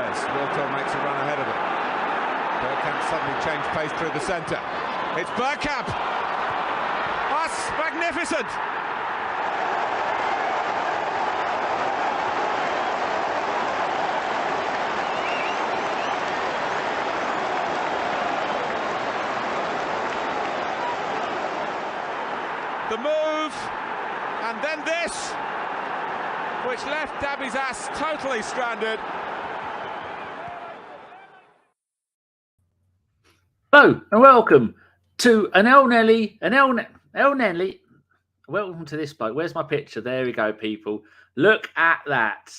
Soares. Wilco makes a run ahead of him. Bergkamp suddenly changed pace through the centre. It's Bergkamp! That's magnificent! The move, and then this, which left Dabby's ass totally stranded. Hello and welcome to an Elneny. Welcome to this bloke. Where's my picture? There we go, people. Look at that,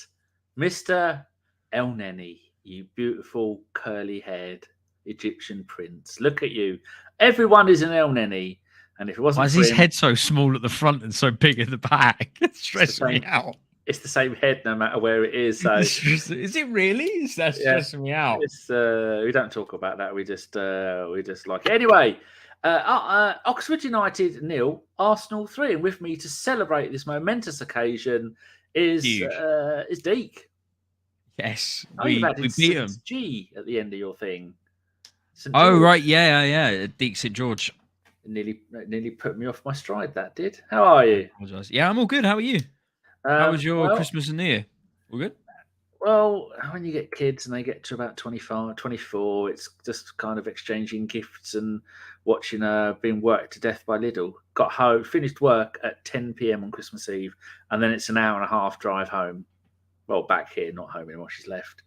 Mr. Elneny, you beautiful curly-haired Egyptian prince. Look at you. Everyone is an Elneny. And if it wasn't, why is his head so small at the front and so big at the back? It's stressing me out. It's the same head no matter where it is. So is it really? Is that stressing me out? We don't talk about that. We just like it. Anyway. Oxford United 0, Arsenal 3, and with me to celebrate this momentous occasion is Deac. Yes, we beat him. G at the end of your thing. Right, yeah. Deac St George. Nearly put me off my stride. That did. How are you? Yeah, I'm all good. How are you? How was your Christmas and New Year? All good? Well, when you get kids and they get to about 25, 24, it's just kind of exchanging gifts and watching being worked to death by Lidl. Got home, finished work at 10 p.m. on Christmas Eve, and then it's an hour and a half drive home. Well, back here, not home anymore. She's left.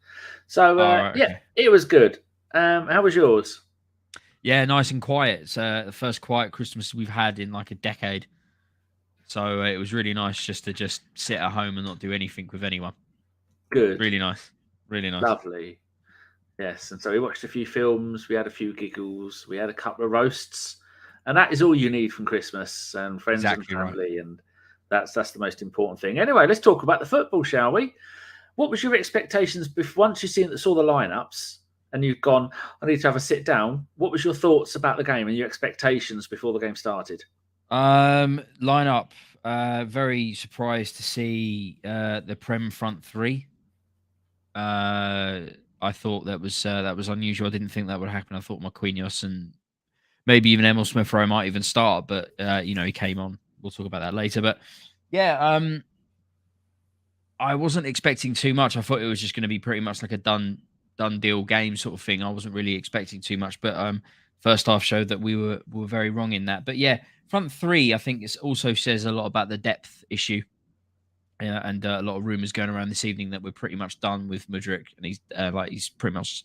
So, yeah, it was good. How was yours? Yeah, nice and quiet. It's the first quiet Christmas we've had in like a decade. So it was really nice just to sit at home and not do anything with anyone. Good. Really nice. Really nice. Lovely. Yes. And so we watched a few films. We had a few giggles. We had a couple of roasts. And that is all you need from Christmas and friends and family. Right. And that's the most important thing. Anyway, let's talk about the football, shall we? What was your expectations once you saw the lineups and you've gone, I need to have a sit down? What was your thoughts about the game and your expectations before the game started? Lineup. Very surprised to see the Prem front three. I thought that was unusual. I didn't think that would happen. I thought Marquinhos and maybe even Emile Smith-Rowe might even start, but he came on. We'll talk about that later. But yeah, I wasn't expecting too much. I thought it was just going to be pretty much like a done deal game sort of thing. I wasn't really expecting too much, but first half showed that we were very wrong in that. But yeah, front three, I think it also says a lot about the depth issue. And a lot of rumours going around this evening that we're pretty much done with Mudryk, and he's pretty much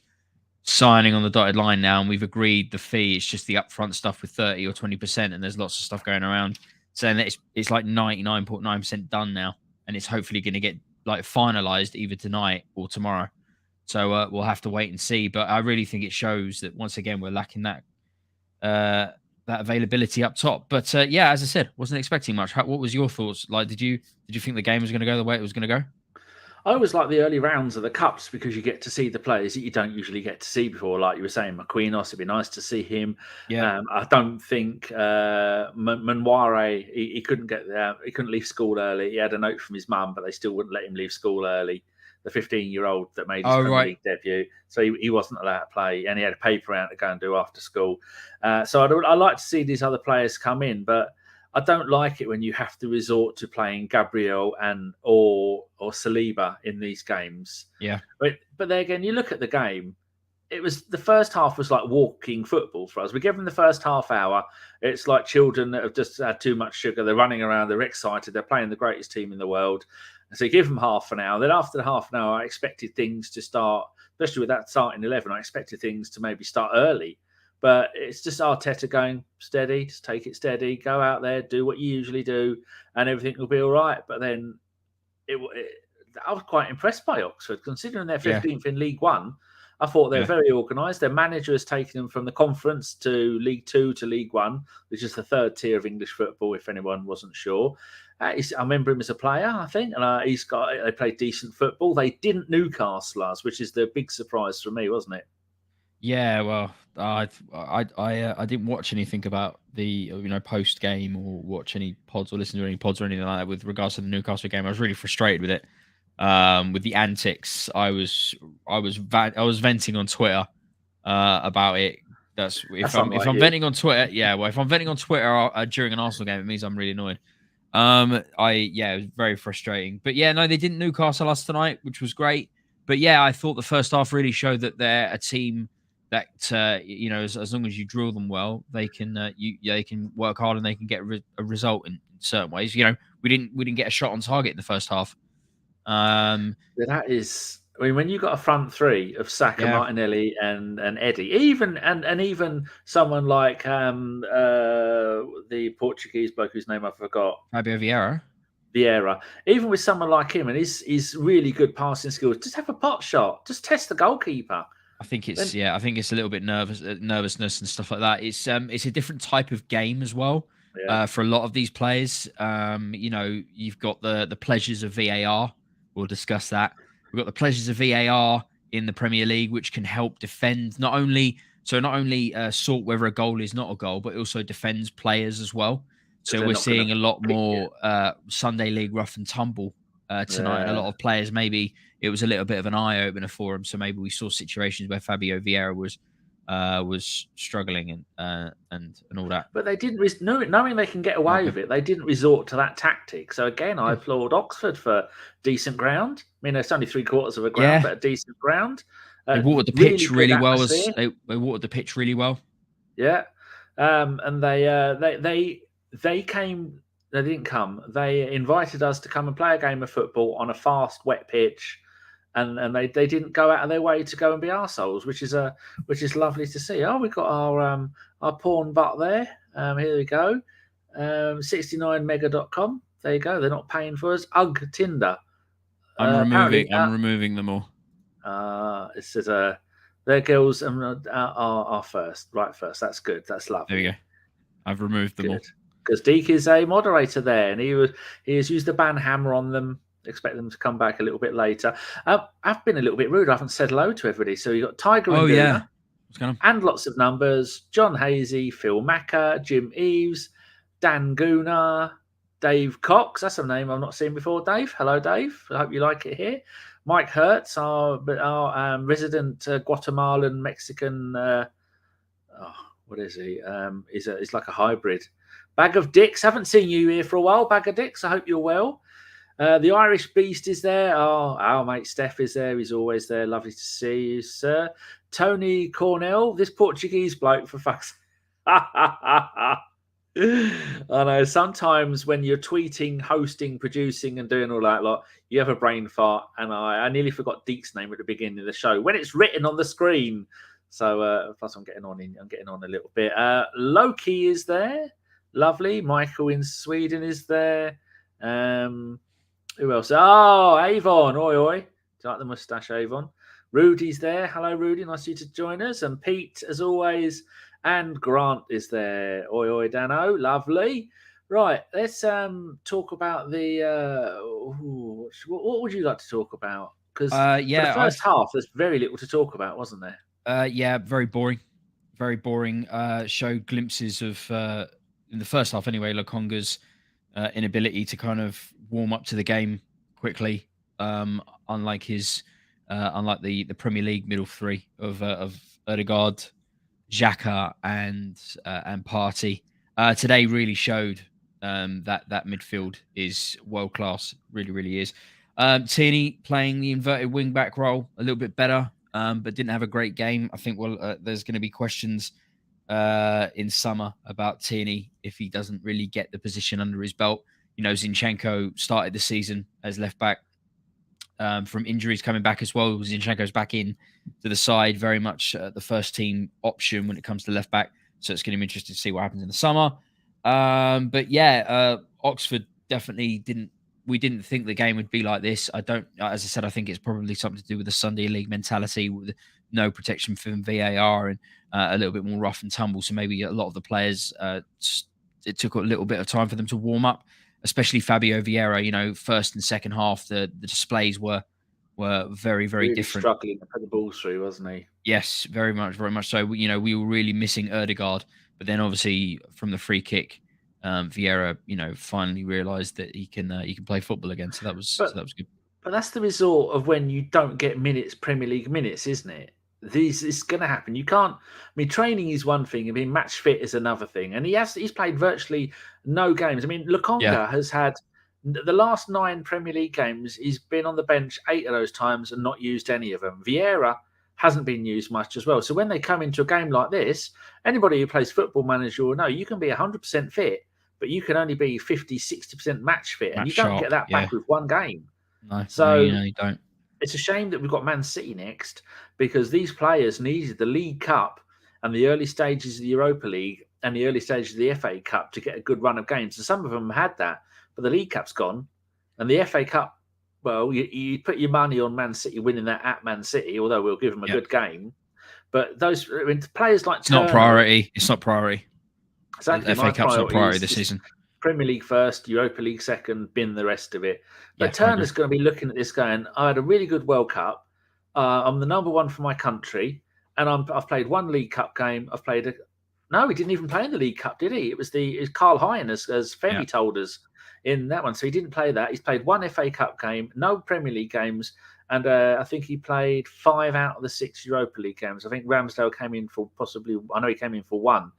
signing on the dotted line now, and we've agreed the fee. It's just the upfront stuff with 30 or 20%, and there's lots of stuff going around saying that it's like 99.9% done now, and it's hopefully going to get like finalised either tonight or tomorrow. So we'll have to wait and see. But I really think it shows that once again we're lacking that availability up top. But yeah, as I said, wasn't expecting much. What was your thoughts? Like, did you think the game was going to go the way it was going to go? I always like the early rounds of the cups because you get to see the players that you don't usually get to see before. Like you were saying, Marquinhos, it'd be nice to see him. Yeah. I don't think Nwaneri, he couldn't get there. He couldn't leave school early. He had a note from his mum, but they still wouldn't let him leave school early. The 15-year-old that made his Premier League debut. So he wasn't allowed to play, and he had a paper out to go and do after school. So I like to see these other players come in, but I don't like it when you have to resort to playing Gabriel or Saliba in these games. Yeah. But then again, you look at the game, the first half was like walking football for us. We give them the first half hour. It's like children that have just had too much sugar. They're running around. They're excited. They're playing the greatest team in the world. So you give them half an hour. Then after the half an hour, I expected things to start, especially with that starting 11, I expected things to maybe start early. But it's just Arteta going steady, just take it steady, go out there, do what you usually do, and everything will be all right. But then I was quite impressed by Oxford, considering they're 15th in League One. I thought they're very organised. Their manager has taken them from the Conference to League Two to League One, which is the third tier of English football, if anyone wasn't sure. I remember him as a player, I think, and they played decent football. They didn't Newcastle us, which is the big surprise for me, wasn't it? Yeah, well, I didn't watch anything about the post game or watch any pods or listen to any pods or anything like that with regards to the Newcastle game. I was really frustrated with it. with the antics. I was venting on Twitter about it. If I'm venting on Twitter, if I'm venting on Twitter during an Arsenal game, it means I'm really annoyed. It was very frustrating. But yeah, no, they didn't Newcastle us tonight, which was great. But yeah, I thought the first half really showed that they're a team that as long as you drill them well, they can they can work hard and they can get a result in certain ways. We didn't get a shot on target in the first half. That is, I mean, when you got a front three of Saka, Martinelli, and Eddie, even someone like the Portuguese bloke whose name I forgot, Fabio Vieira, even with someone like him and his really good passing skills, just have a pot shot, just test the goalkeeper. I think it's a little bit nervousness and stuff like that. It's a different type of game as well. For a lot of these players, you've got the pleasures of VAR. We'll discuss that. We've got the pleasures of VAR in the Premier League, which can help defend not only sort whether a goal is not a goal, but also defends players as well. So we're seeing a lot more Sunday League rough and tumble tonight. And a lot of players, maybe it was a little bit of an eye opener for them. So maybe we saw situations where Fabio Vieira was struggling and all that. But they didn't, knowing they can get away with it, they didn't resort to that tactic. So again, I applaud Oxford for decent ground. I mean, it's only 3/4 of a ground, but a decent ground. They watered the pitch really well. They watered the pitch really well. Yeah, and they came. They didn't come. They invited us to come and play a game of football on a fast, wet pitch. And they didn't go out of their way to go and be arseholes, which is lovely to see. Oh, we've got our porn butt there. Here we go. 69mega.com. There you go. They're not paying for us. Ugh, Tinder. I'm removing them all. It says their girls are first. Right first. That's good. That's lovely. There you go. I've removed them all. Because Deac is a moderator there, and he has used the ban hammer on them. Expect them to come back a little bit later. I've been a little bit rude. I haven't said hello to everybody. So you got Tiger and Luna, and lots of numbers. John Hazy, Phil Macker, Jim Eves, Dan Gooner, Dave Cox. That's a name I've not seen before. Dave, hello, Dave. I hope you like it here. Mike Hertz, our resident Guatemalan Mexican. What is he? He's like a hybrid. Bag of Dicks. Haven't seen you here for a while. Bag of Dicks. I hope you're well. The Irish Beast is there. Oh, our mate Steph is there. He's always there. Lovely to see you, sir. Tony Cornell, this Portuguese bloke, for fuck's sake. I know, sometimes when you're tweeting, hosting, producing, and doing all that lot, you have a brain fart, and I nearly forgot Deac's name at the beginning of the show when it's written on the screen. So, plus I'm getting on a little bit. Loki is there. Lovely. Michael in Sweden is there. Who else? Oh, Avon. Oi, oi. Do you like the moustache, Avon? Rudy's there. Hello, Rudy. Nice of you to join us. And Pete, as always. And Grant is there. Oi, oi, Dano. Lovely. Right. Let's talk about the... what would you like to talk about? Because for the first half, there's very little to talk about, wasn't there? Very boring. Very boring. Showed glimpses of, in the first half anyway, Lokonga's inability to kind of warm up to the game quickly, unlike the Premier League middle three of Odegaard, Xhaka, and Partey. Today really showed that midfield is world class. Really, really is. Tierney playing the inverted wing back role a little bit better, but didn't have a great game. I think there's going to be questions in summer about Tierney if he doesn't really get the position under his belt. Zinchenko started the season as left back from injuries coming back as well. Zinchenko's back in to the side, very much the first team option when it comes to left back. So it's going to be interesting to see what happens in the summer. Oxford definitely didn't. We didn't think the game would be like this. As I said, I think it's probably something to do with the Sunday League mentality, with no protection from VAR and a little bit more rough and tumble. So maybe a lot of the players, it took a little bit of time for them to warm up, especially Fabio Vieira. First and second half, the displays were very, very really different. Struggling to put the ball through, wasn't he? Yes, very much so. We were really missing Odegaard, but then obviously from the free kick, Vieira, finally realised that he can play football again. So that was good. But that's the result of when you don't get minutes, Premier League minutes, isn't it? It's going to happen. You can't. I mean, training is one thing. I mean, match fit is another thing. And he's played virtually no games. I mean, Lokonga has had the last 9 Premier League games. He's been on the bench 8 of those times and not used any of them. Vieira hasn't been used much as well. So when they come into a game like this, anybody who plays Football Manager will know you can be 100% fit, but you can only be 50, 60% match fit, and you don't get that back with one game. No, so you don't. It's a shame that we've got Man City next, because these players needed the League Cup and the early stages of the Europa League and the early stages of the FA Cup to get a good run of games. And some of them had that, but the League Cup's gone. And the FA Cup, well, you put your money on Man City winning that at Man City, although we'll give them a good game. But those players like Turner, not priority. It's not priority. Exactly. The FA Cup's not priority this season. Premier League first, Europa League second, bin the rest of it. But Turner's going to be looking at this going, I had a really good World Cup. I'm the number one for my country. And I've played one League Cup game. No, he didn't even play in the League Cup, did he? It was Karl Hein, as Femi told us in that one. So he didn't play that. He's played one FA Cup game, no Premier League games. And I think he played 5 out of the 6 Europa League games. I think Ramsdale came in for he came in for 1.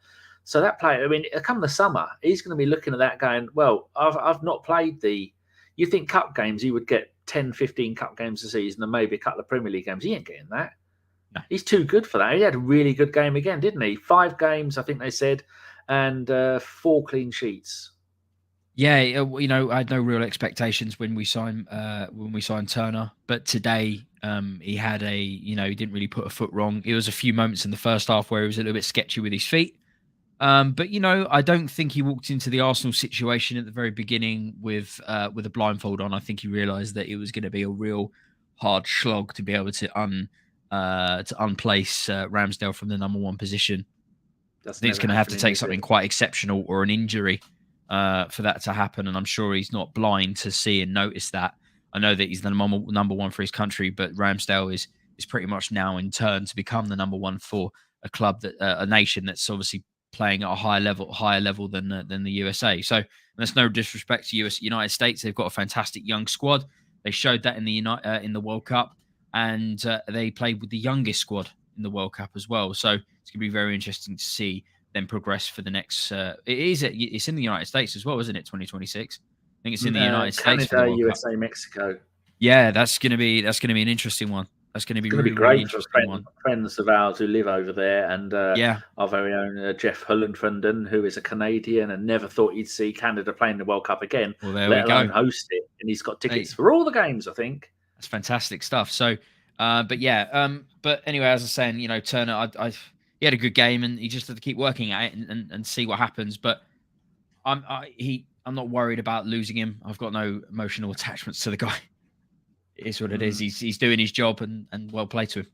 So that player, I mean, come the summer, he's going to be looking at that going, well, I've not played you think cup games, he would get 10, 15 cup games a season and maybe a couple of Premier League games. He ain't getting that. No. He's too good for that. He had a really good game again, didn't he? 5 games, I think they said, and 4 clean sheets. Yeah, I had no real expectations when we signed Turner, but today he had he didn't really put a foot wrong. It was a few moments in the first half where he was a little bit sketchy with his feet. But I don't think he walked into the Arsenal situation at the very beginning with a blindfold on. I think he realised that it was going to be a real hard slog to be able to unplace Ramsdale from the number 1 position. I think it's going to have to take something quite exceptional or an injury for that to happen. And I'm sure he's not blind to see and notice that. I know that he's the number 1 for his country, but Ramsdale is pretty much now in turn to become the number 1 for a club a nation that's obviously playing at a higher level than the USA. So there's no disrespect to United States. They've got a fantastic young squad. They showed that in the World Cup, and they played with the youngest squad in the World Cup as well. So it's going to be very interesting to see them progress for the next. It's in the United States as well, isn't it? 2026. I think it's in the United States. Canada, USA, Mexico. Yeah, that's going to be an interesting one. That's going to be really great for friends of ours who live over there, and our very own Jeff Hullenfrenden, who is a Canadian and never thought he'd see Canada playing the World Cup again, let alone host it. And he's got tickets for all the games, I think. That's fantastic stuff. So, but anyway, as I was saying, Turner, he had a good game, and he just had to keep working at it and see what happens. But I'm not worried about losing him. I've got no emotional attachments to the guy. It is what it is. He's doing his job, and well played to him.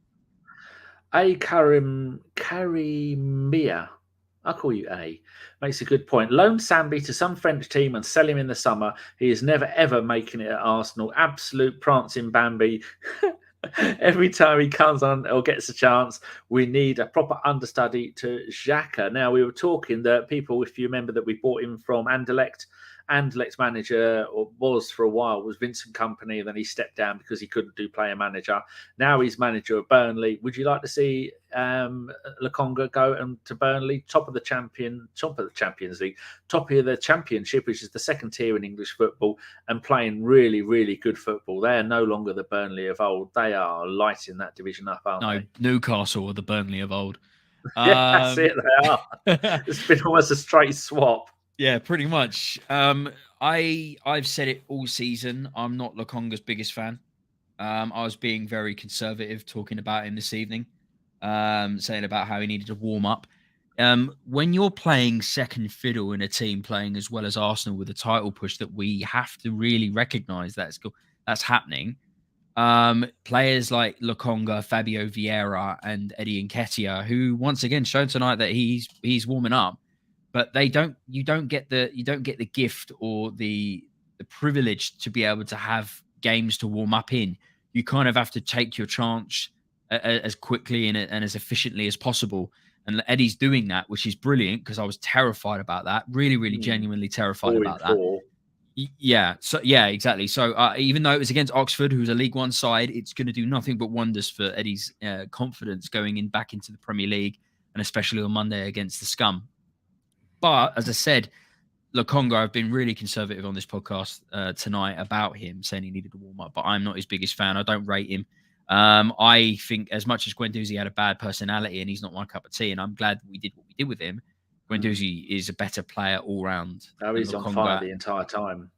Karimia, I'll call you A, makes a good point. Loan Sambi to some French team and sell him in the summer. He is never, ever making it at Arsenal. Absolute prancing Bambi. Every time he comes on or gets a chance, we need a proper understudy to Xhaka. Now, we were talking that people, if you remember, that we bought him from Anderlecht. Anderlecht's manager, or was for a while, was Vincent Kompany, and then he stepped down because he couldn't do player manager. Now he's manager of Burnley. Would you like to see Lokonga go to Burnley, top of the Champions League, top of the Championship, which is the second tier in English football, and playing really, really good football? They are no longer the Burnley of old. They are lighting that division up, aren't they? Newcastle are the Burnley of old. Yeah, that's it. They are. It's been almost a straight swap. Yeah, pretty much. I've said it all season. I'm not Lokonga's biggest fan. I was being very conservative talking about him this evening, saying about how he needed to warm up. When you're playing second fiddle in a team playing as well as Arsenal with a title push, that we have to really recognise that's happening. Players like Lokonga, Fabio Vieira, and Eddie Nketiah, who once again showed tonight that he's warming up. But you don't get the gift or the privilege to be able to have games to warm up in. You kind of have to take your chance as quickly and as efficiently as possible. And Eddie's doing that, which is brilliant, because I was terrified about that. Really, really genuinely terrified about that. Yeah. So yeah, exactly. So even though it was against Oxford, who's a League One side, it's going to do nothing but wonders for Eddie's confidence going back into the Premier League, and especially on Monday against the Scum. But as I said, Lokonga, I've been really conservative on this podcast tonight about him, saying he needed to warm up, but I'm not his biggest fan. I don't rate him. I think as much as Guendouzi had a bad personality and he's not my cup of tea, and I'm glad we did what we did with him, Guendouzi is a better player all round. Oh, he's on fire the entire time.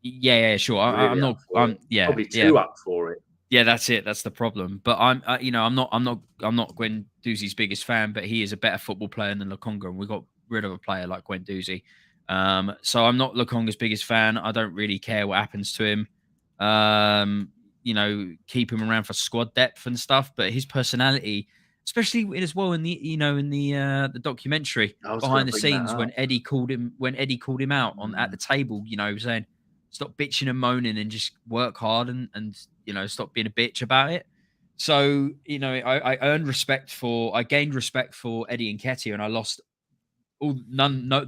Yeah, sure. Really I'm not. Probably two up for it. Yeah, that's it. That's the problem. But I'm not Guendouzi's biggest fan, but he is a better football player than Lokonga, and we got rid of a player like Guendouzi. So I'm not Lokonga's biggest fan. I don't really care what happens to him. Keep him around for squad depth and stuff, but his personality, especially as well in the documentary behind the scenes when Eddie called him out at the table, saying stop bitching and moaning and just work hard and stop being a bitch about it. So I gained respect for Eddie Nketiah, and I lost I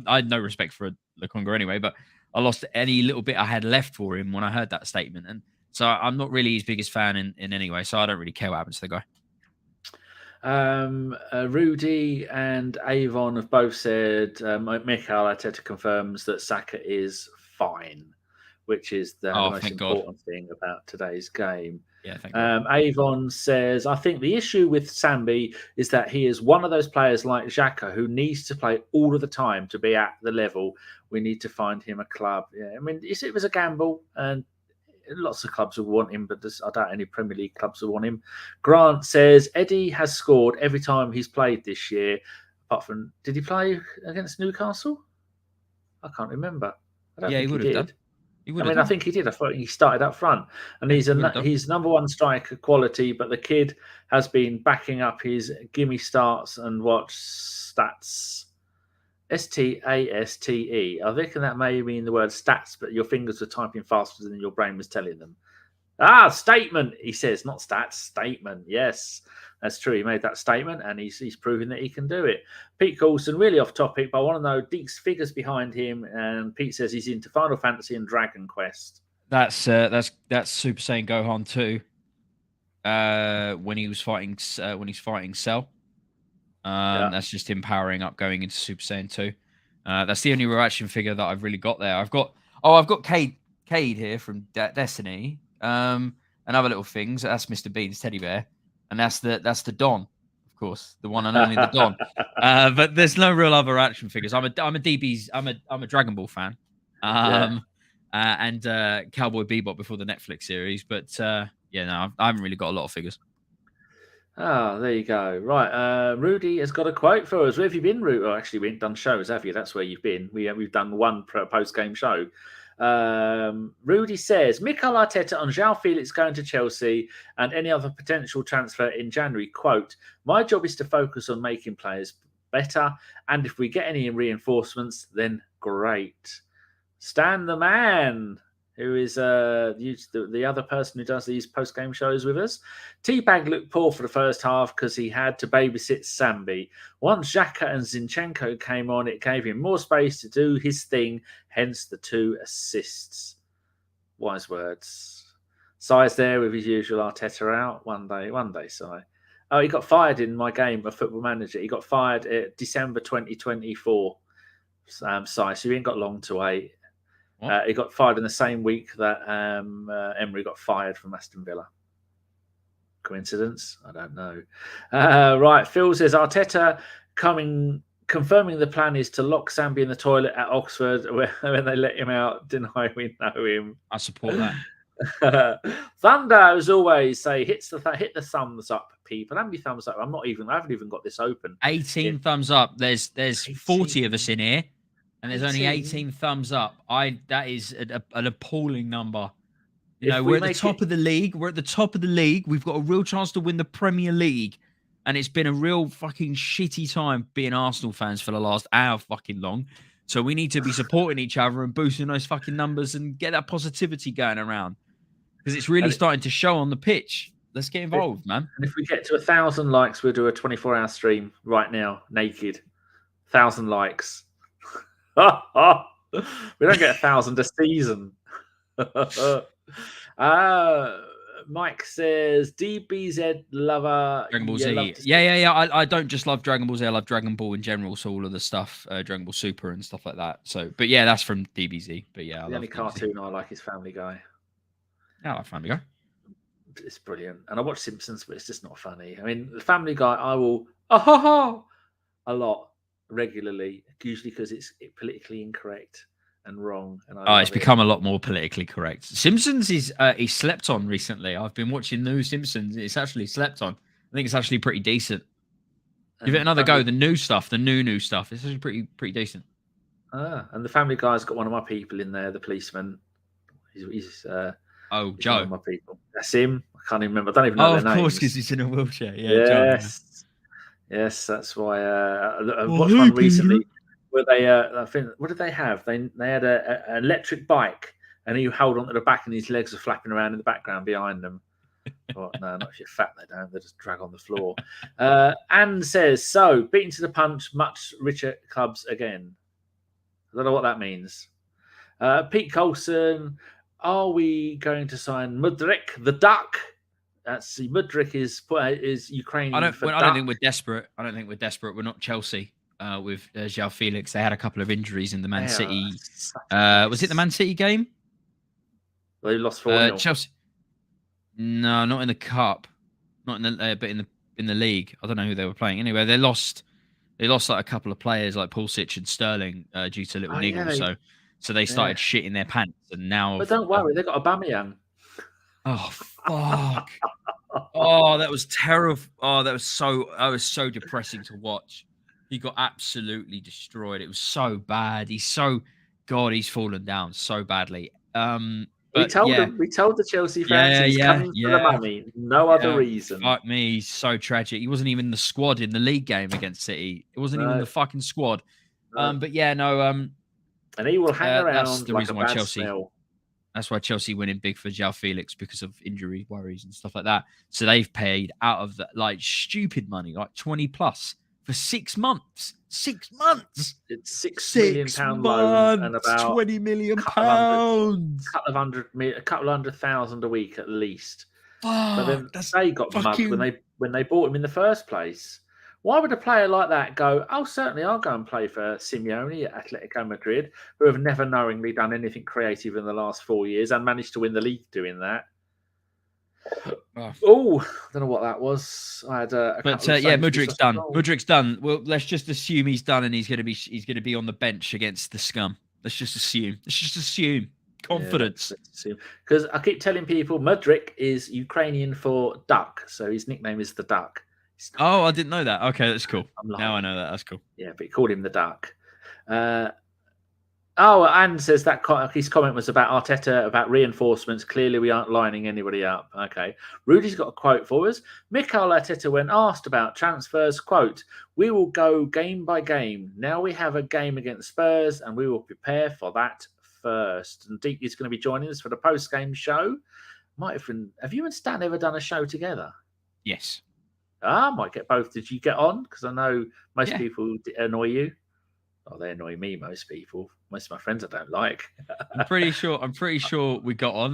had no respect for Lokonga anyway, but I lost any little bit I had left for him when I heard that statement, and so I'm not really his biggest fan in any way. So I don't really care what happens to the guy. Rudy and Avon have both said Mikel Arteta confirms that Saka is fine, which is the most important thing about today's game. Yeah, thank you. Avon says, I think the issue with Sambi is that he is one of those players like Xhaka who needs to play all of the time to be at the level. We need to find him a club. Yeah, I mean, it was a gamble, and lots of clubs will want him, but I doubt any Premier League clubs will want him. Grant says, Eddie has scored every time he's played this year, apart from, did he play against Newcastle? I can't remember. I don't think he would have done. I think he did. I thought he started up front, and he's number one striker quality. But the kid has been backing up his gimme starts and watch stats. STASTE. I reckon that may mean the word stats, but your fingers were typing faster than your brain was telling them. Statement, he says, not stats, statement. Yes, that's true. He made that statement, and he's proving that he can do it. Pete Coulson, really off topic, but I want to know Deac's figures behind him. And Pete says he's into Final Fantasy and Dragon Quest. That's Super Saiyan Gohan 2. When he's fighting Cell. That's just him powering up, going into Super Saiyan 2. That's the only reaction figure that I've really got there. I've got Cade here from Destiny. And other little things. That's Mr. Bean's teddy bear, and that's the Don, of course, the one and only the Don. But there's no real other action figures. I'm a Dragon Ball fan, and Cowboy Bebop before the Netflix series. But I haven't really got a lot of figures. There you go. Right, Rudy has got a quote for us. Where have you been, Rudy? Oh, actually, we haven't done shows, have you? That's where you've been. We've done one post-game show. Rudy says, Mikel Arteta on João Felix going to Chelsea and any other potential transfer in January. Quote, my job is to focus on making players better, and if we get any reinforcements, then great. Stan the man, who is the other person who does these post-game shows with us. Teabag looked poor for the first half because he had to babysit Sambi. Once Xhaka and Zinchenko came on, it gave him more space to do his thing, hence the 2 assists. Wise words. Sai's there with his usual Arteta out. One day, Sai. Oh, he got fired in my game of Football Manager. He got fired at December 2024. Sai, so he ain't got long to wait. He got fired in the same week that Emery got fired from Aston Villa. Coincidence? I don't know. Right, Phil says Arteta confirming the plan is to lock Sambi in the toilet at Oxford when they let him out. Deny we know him. I support that. Thunder, as always, say hit the thumbs up, people. How many thumbs up? I haven't even got this open. 18 thumbs up. There's 40 of us in here. And there's only 18 thumbs up. That is an appalling number. We're at the top of the league. We're at the top of the league. We've got a real chance to win the Premier League. And it's been a real fucking shitty time being Arsenal fans for the last hour fucking long. So we need to be supporting each other and boosting those fucking numbers and get that positivity going around. Because it's really starting to show on the pitch. Let's get involved, man. And if we get to 1,000 likes, we'll do a 24-hour stream right now, naked. 1,000 likes. We don't get 1,000 a season. Mike says DBZ lover. Dragon Ball you Z. love to Yeah. I don't just love Dragon Ball Z. I love Dragon Ball in general. So all of the stuff, Dragon Ball Super and stuff like that. So, but yeah, that's from DBZ. But yeah, I The love only DBZ. cartoon I like is Family Guy. Yeah, I like Family Guy. It's brilliant. And I watch Simpsons, but it's just not funny. I mean, the Family Guy, I will a lot regularly, usually because it's politically incorrect and wrong. And It's become a lot more politically correct. Simpsons is he slept on recently. I've been watching new Simpsons. It's actually slept on. I think it's actually pretty decent. Give it another go. The new stuff, the new stuff. It's actually pretty decent. And the Family Guy's got one of my people in there, the policeman. He's Joe. One of my people. That's him. I can't even remember. I don't even know their names. Of course, because he's in a wheelchair. Yeah. Yes. That's why I watched one recently where they. I think what did they have? They had an electric bike, and he held onto the back, and his legs were flapping around in the background behind them. No, not if you're fat. They don't. They just drag on the floor. Anne says so. Beaten to the punch, much richer clubs again. I don't know what that means. Pete Colson. Are we going to sign Mudryk, the Duck? That's Mudryk is Ukrainian. I don't think we're desperate. We're not Chelsea with João Felix. They had a couple of injuries in the Man City. Was it the Man City game? They lost 4-0. Chelsea. No, not in the cup. Not in the but in the league. I don't know who they were playing. Anyway, they lost like a couple of players like Pulisic and Sterling due to little niggles. Yeah, so they started shitting their pants, and now. But don't worry, they got Aubameyang. Oh fuck! Oh, that was terrible. Oh, that was so depressing to watch. He got absolutely destroyed. It was so bad. He's fallen down so badly. We told the Chelsea fans he's coming for the money. No other reason. Fuck me, he's so tragic. He wasn't even in the squad in the league game against City. It wasn't even the fucking squad. But yeah, no. And he will hang around. That's the reason why Chelsea. Smell. That's why Chelsea went in big for João Felix because of injury worries and stuff like that. So they've paid out of that like stupid money, like 20 plus for 6 months. 6 months. It's £6 million loan and about £20 million. A couple hundred thousand a week at least. But then they got mugged when they bought him in the first place. Why would a player like that go, certainly I'll go and play for Simeone at Atletico Madrid, who have never knowingly done anything creative in the last 4 years and managed to win the league doing that? Oh, I don't know what that was. I had Mudryk's done. Mudryk's done. Well, let's just assume he's done and he's going to be on the bench against the scum. Let's just assume. Confidence. Because I keep telling people Mudryk is Ukrainian for duck, so his nickname is the Duck. Oh, I didn't know that. Okay, that's cool. Now I know that. That's cool. Yeah, but he called him the Duck. Anne says that his comment was about Arteta, about reinforcements. Clearly, we aren't lining anybody up. Okay. Rudy's got a quote for us. Mikel Arteta, when asked about transfers, quote, "We will go game by game. Now we have a game against Spurs, and we will prepare for that first." And Deac is going to be joining us for the post-game show. Have you and Stan ever done a show together? Yes. I might get both. Did you get on? Because I know most people annoy you. Oh, they annoy me, most people. Most of my friends I don't like. I'm pretty sure we got on.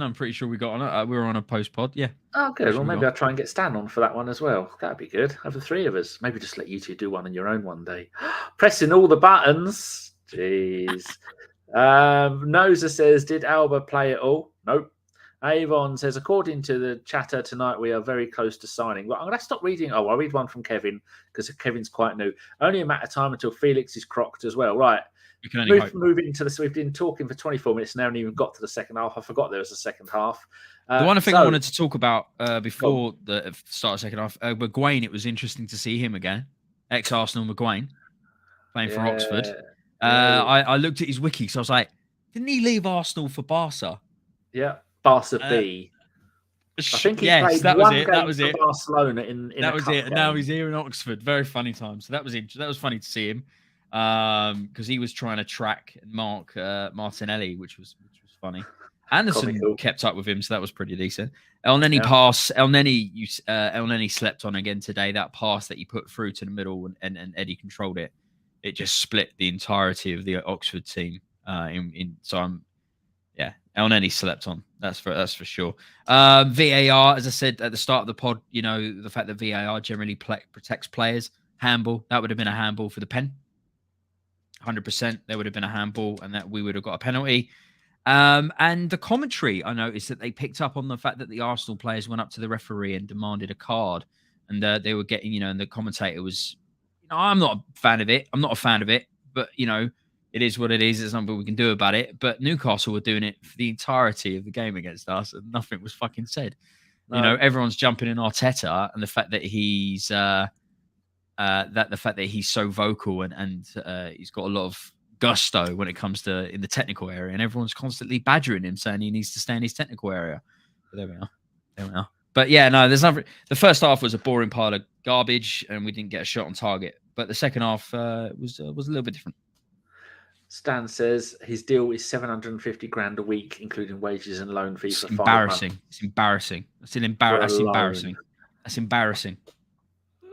We were on a post-pod, yeah. Oh, good. Well, maybe I'll try and get Stan on for that one as well. That'd be good. Have the three of us. Maybe just let you two do one on your own one day. Pressing all the buttons. Jeez. Noza says, did Alba play it all? Nope. Avon says, according to the chatter tonight, we are very close to signing. Well, I'm going to stop reading. I'll read one from Kevin because Kevin's quite new. Only a matter of time until Felix is crocked as well. Right. We can only move into this. We've been talking for 24 minutes now and even got to the second half. I forgot there was a second half. The one thing I wanted to talk about before the start of the second half, McGuane, it was interesting to see him again. Ex-Arsenal McGuane playing for Oxford. I looked at his wiki, so I was like, didn't he leave Arsenal for Barca? Yeah. Barca B. I think he played one game for Barcelona in that was it. And now he's here in Oxford. Very funny time. So that was funny to see him because he was trying to track and mark Martinelli, which was funny. Anderson kept up with him, so that was pretty decent. Elneny pass. Elneny slept on again today. That pass that he put through to the middle and Eddie controlled it. It just split the entirety of the Oxford team. So I'm, yeah, Elneny slept on. That's for sure. VAR, as I said at the start of the pod, the fact that VAR generally protects players. Handball, that would have been a handball for the pen. 100%, there would have been a handball, and that we would have got a penalty. And the commentary, I noticed that they picked up on the fact that the Arsenal players went up to the referee and demanded a card, and they were getting, and the commentator was, I'm not a fan of it. But it is what it is. There's nothing we can do about it. But Newcastle were doing it for the entirety of the game against us, and nothing was fucking said. No. Everyone's jumping in Arteta, and the fact that he's the fact that he's so vocal and he's got a lot of gusto when it comes to in the technical area, and everyone's constantly badgering him, saying he needs to stay in his technical area. But there we are. But yeah, no, there's nothing. The first half was a boring pile of garbage, and we didn't get a shot on target. But the second half was a little bit different. Stan says his deal is 750 grand a week, including wages and loan fees for 5 embarrassing. months. It's embarrassing. That's embarrassing. That's embarrassing.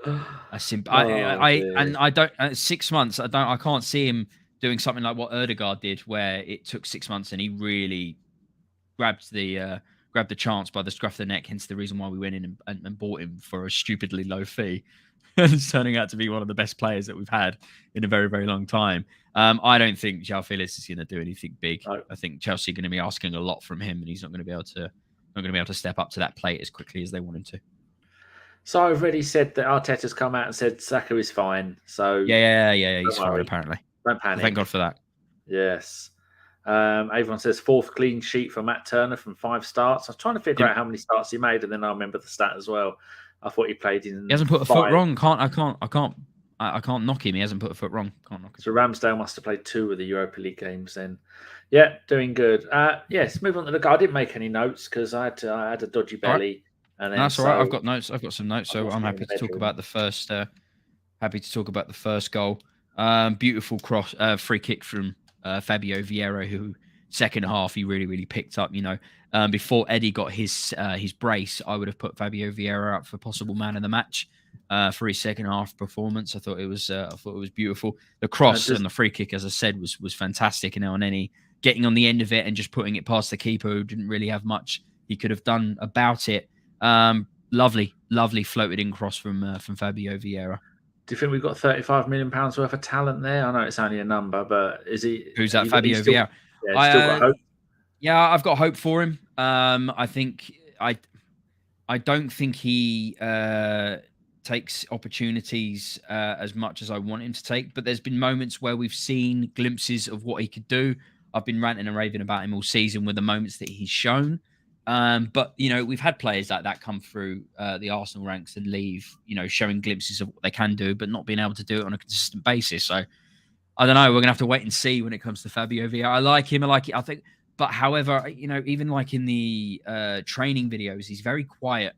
I don't 6 months. I can't see him doing something like what Ødegaard did, where it took 6 months and he really grabbed the chance by the scruff of the neck. Hence the reason why we went in and bought him for a stupidly low fee. And it's turning out to be one of the best players that we've had in a very, very long time. I don't think João Felix is going to do anything big. No. I think Chelsea are going to be asking a lot from him, and he's not going to be able to step up to that plate as quickly as they want him to. So I've already said that Arteta's come out and said Saka is fine. So yeah, he's fine apparently. Don't panic. Thank God for that. Yes. Everyone says 4th clean sheet for Matt Turner from 5 starts. I was trying to figure out how many starts he made, and then I remember the stat as well. I thought he played in. He hasn't put a foot wrong. I can't knock him. He hasn't put a foot wrong. Can't knock him. So Ramsdale must have played 2 of the Europa League games then. Yeah, doing good. Yes, move on to the guy. I didn't make any notes because I had a dodgy belly. Right. And then, that's all right. I've got notes. I've got some notes, so I'm happy to talk about the first. Happy to talk about the first goal. Beautiful cross, free kick from Fabio Vieira, who second half he really picked up. Before Eddie got his brace, I would have put Fabio Vieira up for possible man of the match for his second half performance. I thought it was beautiful. The cross and the free kick, as I said, was fantastic. And Elneny getting on the end of it and just putting it past the keeper, who didn't really have much he could have done about it. Lovely floated in cross from Fabio Vieira. Do you think we've got £35 million worth of talent there? I know it's only a number, but is he? Who's that? Fabio Vieira. Yeah, still got hope. Yeah, I've got hope for him. I think I don't think he takes opportunities as much as I want him to take, but there's been moments where we've seen glimpses of what he could do. I've been ranting and raving about him all season with the moments that he's shown. But we've had players like that come through the Arsenal ranks and leave, showing glimpses of what they can do, but not being able to do it on a consistent basis. So I don't know. We're gonna have to wait and see when it comes to Fabio Vieira. I like him. I think, but however, even like in the training videos, he's very quiet.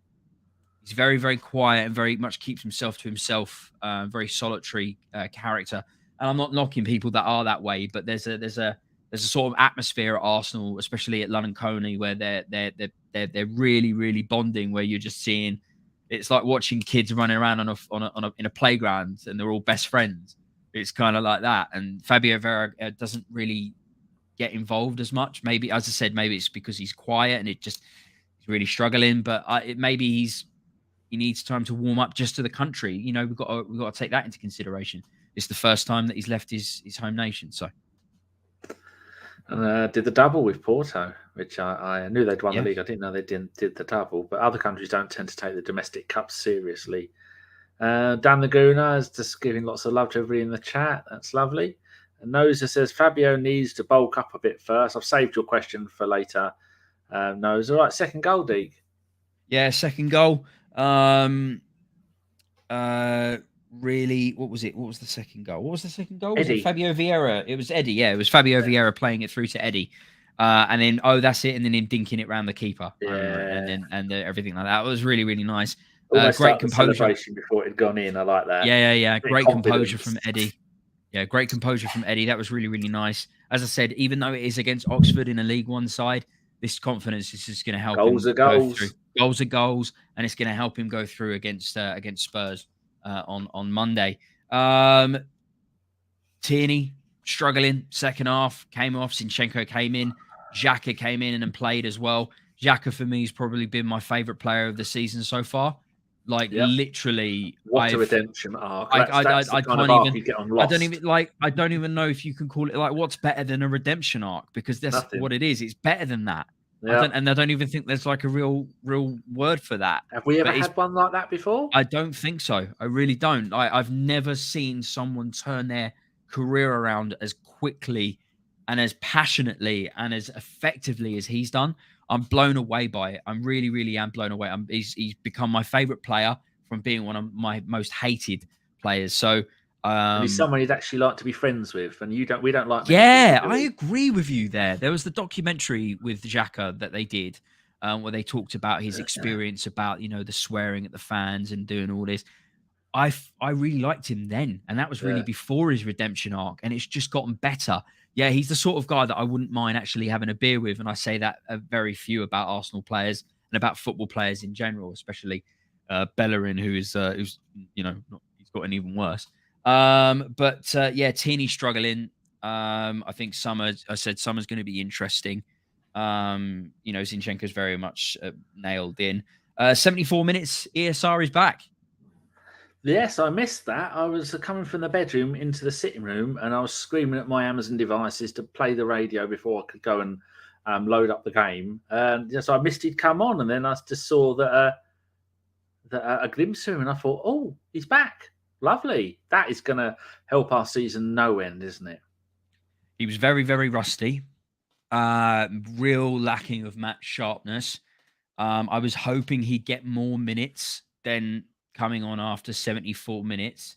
He's very, very quiet and very much keeps himself to himself. Very solitary character. And I'm not knocking people that are that way, but there's a sort of atmosphere at Arsenal, especially at London Coney, where they're really, really bonding. Where you're just seeing, it's like watching kids running around in a playground, and they're all best friends. It's kind of like that. And Fabio Vieira doesn't really get involved as much. Maybe, as I said, maybe it's because he's quiet and he's really struggling. But maybe he needs time to warm up just to the country. We've got to take that into consideration. It's the first time that he's left his home nation, so. And did the double with Porto, which I knew they'd won the league. I didn't know they did the double. But other countries don't tend to take the domestic cups seriously. Dan Laguna is just giving lots of love to everybody in the chat. That's lovely. And Noza says Fabio needs to bulk up a bit first. I've saved your question for later. Noza, all right, second goal, Deac. Yeah, second goal. Really, what was it? What was the second goal? Was it Fabio Vieira? It was Eddie. Yeah, it was Fabio Vieira playing it through to Eddie, and then that's it, and then him dinking it round the keeper, and everything like that. It was really, really nice. Great composure before it had gone in. I like that. Yeah. Great composure from Eddie. Yeah, great composure from Eddie. That was really, really nice. As I said, even though it is against Oxford in a League One side, this confidence is just going to help him go through. Goals are goals, and it's going to help him go through against Spurs on Monday. Tierney, struggling second half, came off. Zinchenko came in. Xhaka came in and played as well. Xhaka for me has probably been my favourite player of the season so far. Like literally, what a redemption arc! I That's the kind of arc you get on Lost. I don't even know if you can call it like what's better than a redemption arc, because that's Nothing. what it is. It's better than that. Yeah. I don't even think there's like a real word for that. Have we ever had one like that before? I don't think so. I really don't. I've never seen someone turn their career around as quickly and as passionately and as effectively as he's done. I'm blown away by it. I'm really, really am blown away. He's become my favorite player from being one of my most hated players. So he's someone you'd actually like to be friends with, and we don't like. Yeah, I agree with you there. There was the documentary with Xhaka that they did, where they talked about his experience about the swearing at the fans and doing all this. I really liked him then, and that was really before his redemption arc, and it's just gotten better. Yeah, he's the sort of guy that I wouldn't mind actually having a beer with, and I say that very few about Arsenal players and about football players in general, especially Bellerin, who's he's gotten even worse. But Tierney struggling. I think summer's going to be interesting. Zinchenko's very much nailed in. 74 minutes. ESR is back. Yes, I missed that. I was coming from the bedroom into the sitting room, and I was screaming at my Amazon devices to play the radio before I could go and load up the game. So I missed he'd come on, and then I just saw that a glimpse of him, and I thought, oh, he's back. Lovely. That is going to help our season no end, isn't it? He was very, very rusty. Real lacking of match sharpness. I was hoping he'd get more minutes than coming on after 74 minutes,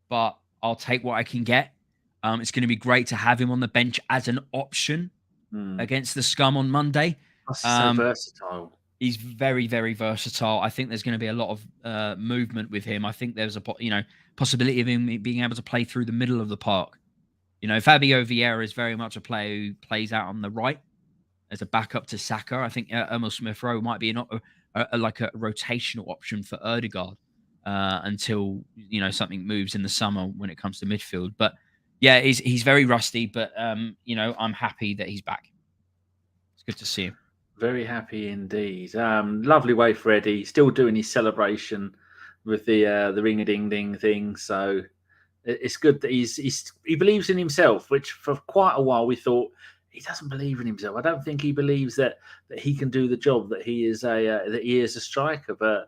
but I'll take what I can get. It's going to be great to have him on the bench as an option against the Scum on Monday. That's so versatile. He's very, very versatile. I think there's going to be a lot of movement with him. I think there's a possibility of him being able to play through the middle of the park. Fabio Vieira is very much a player who plays out on the right as a backup to Saka. I think Emile Smith-Rowe might be a rotational option for Ødegaard until something moves in the summer when it comes to midfield. But yeah, he's very rusty. But I'm happy that he's back. It's good to see him. Very happy indeed. Lovely way for Eddie. Still doing his celebration with the ring-a-ding-ding thing. So it's good that he believes in himself, which for quite a while we thought he doesn't believe in himself. I don't think he believes that he can do the job, that he is a striker. But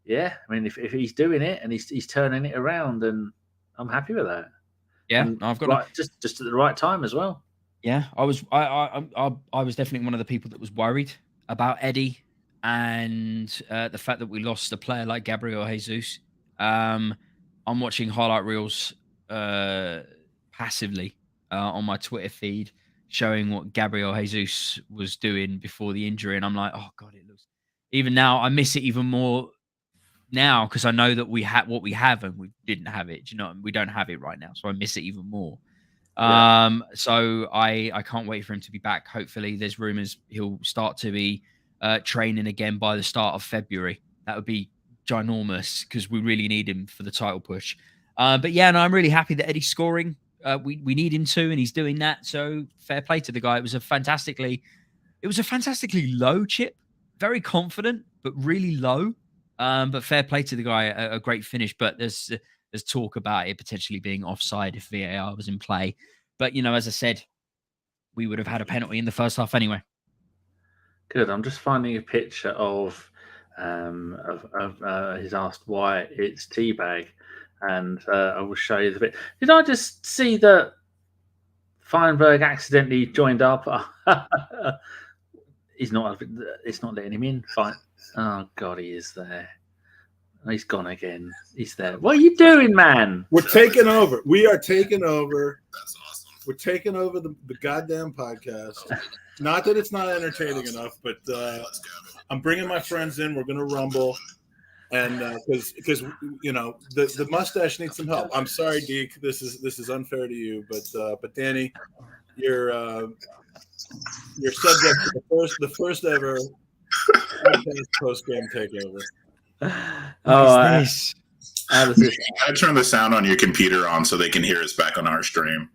yeah, I mean, if he's doing it and he's turning it around, and I'm happy with that. Yeah, and I've got just at the right time as well. Yeah, I was definitely one of the people that was worried about Eddie and the fact that we lost a player like Gabriel Jesus. I'm watching highlight reels passively on my Twitter feed, showing what Gabriel Jesus was doing before the injury, and I'm like, oh god, it looks. Even now, I miss it even more now because I know that we had what we have and we didn't have it. We don't have it right now, so I miss it even more. So I can't wait for him to be back. Hopefully there's rumors he'll start to be training again by the start of February. That would be ginormous because we really need him for the title push. But yeah, no, I'm really happy that Eddie's scoring. We need him to, and he's doing that. So fair play to the guy. It was a fantastically low chip, very confident, but really low. But fair play to the guy, a great finish. But there's talk about it potentially being offside if VAR was in play. But, as I said, we would have had a penalty in the first half anyway. Good. I'm just finding a picture of he's asked why it's teabag, and I will show you the bit. Did I just see that Feinberg accidentally joined up? It's not letting him in. Fine. Oh, God, he is there. He's gone again. He's there. What are you doing, man? We're taking over. We are taking over. That's awesome. We're taking over the goddamn podcast. Not that it's not entertaining enough, but I'm bringing my friends in. We're going to rumble. And because the mustache needs some help. I'm sorry, Deac. This is unfair to you, but Danny, you're subject to the first ever post game takeover. How does this? I turn the sound on your computer on so they can hear us back on our stream.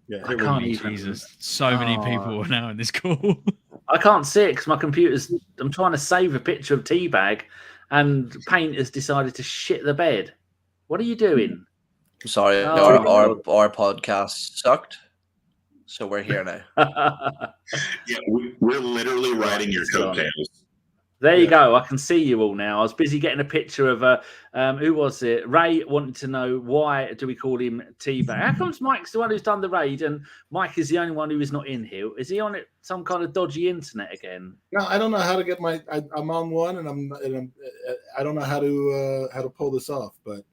Yeah, I can't even. Jesus, so many people are now in this call. I can't see it because my computer's. I'm trying to save a picture of Teabag, and Paint has decided to shit the bed. What are you doing? I'm sorry, Oh, our podcast sucked, so we're here now. Yeah, we're literally riding your coattails. There you go. I can see you all now. I was busy getting a picture of who was it? Ray wanted to know why do we call him Teabag? How comes Mike's the one who's done the raid and Mike is the only one who is not in here? Is he on it some kind of dodgy internet again? No, I don't know how to get my. I'm on one, and I don't know how to pull this off. But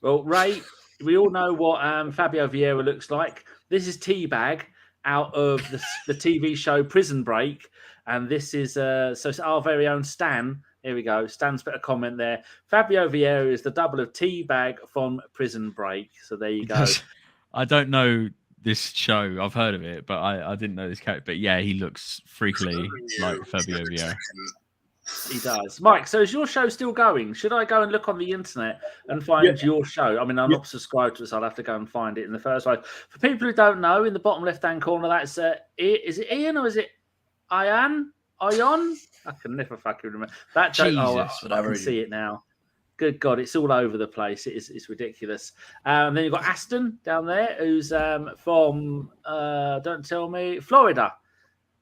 well, Ray, we all know what Fabio Vieira looks like. This is Teabag out of the TV show Prison Break. And this is so it's our very own Stan. Here we go. Stan's put a comment there. Fabio Vieira is the double of Teabag from Prison Break. So there you go. I don't know this show. I've heard of it, but I didn't know this character. But yeah, he looks freakily like Fabio Vieira. He does. Mike, so is your show still going? Should I go and look on the internet and find your show? I mean, I'm not subscribed to it, so I'll have to go and find it in the first place. For people who don't know, in the bottom left-hand corner, that's is it Ian or is it Eoin? I can never fucking remember that. Jesus, I can see it now. Good God, it's all over the place. It's ridiculous. Then you've got Aston down there, who's from don't tell me, Florida,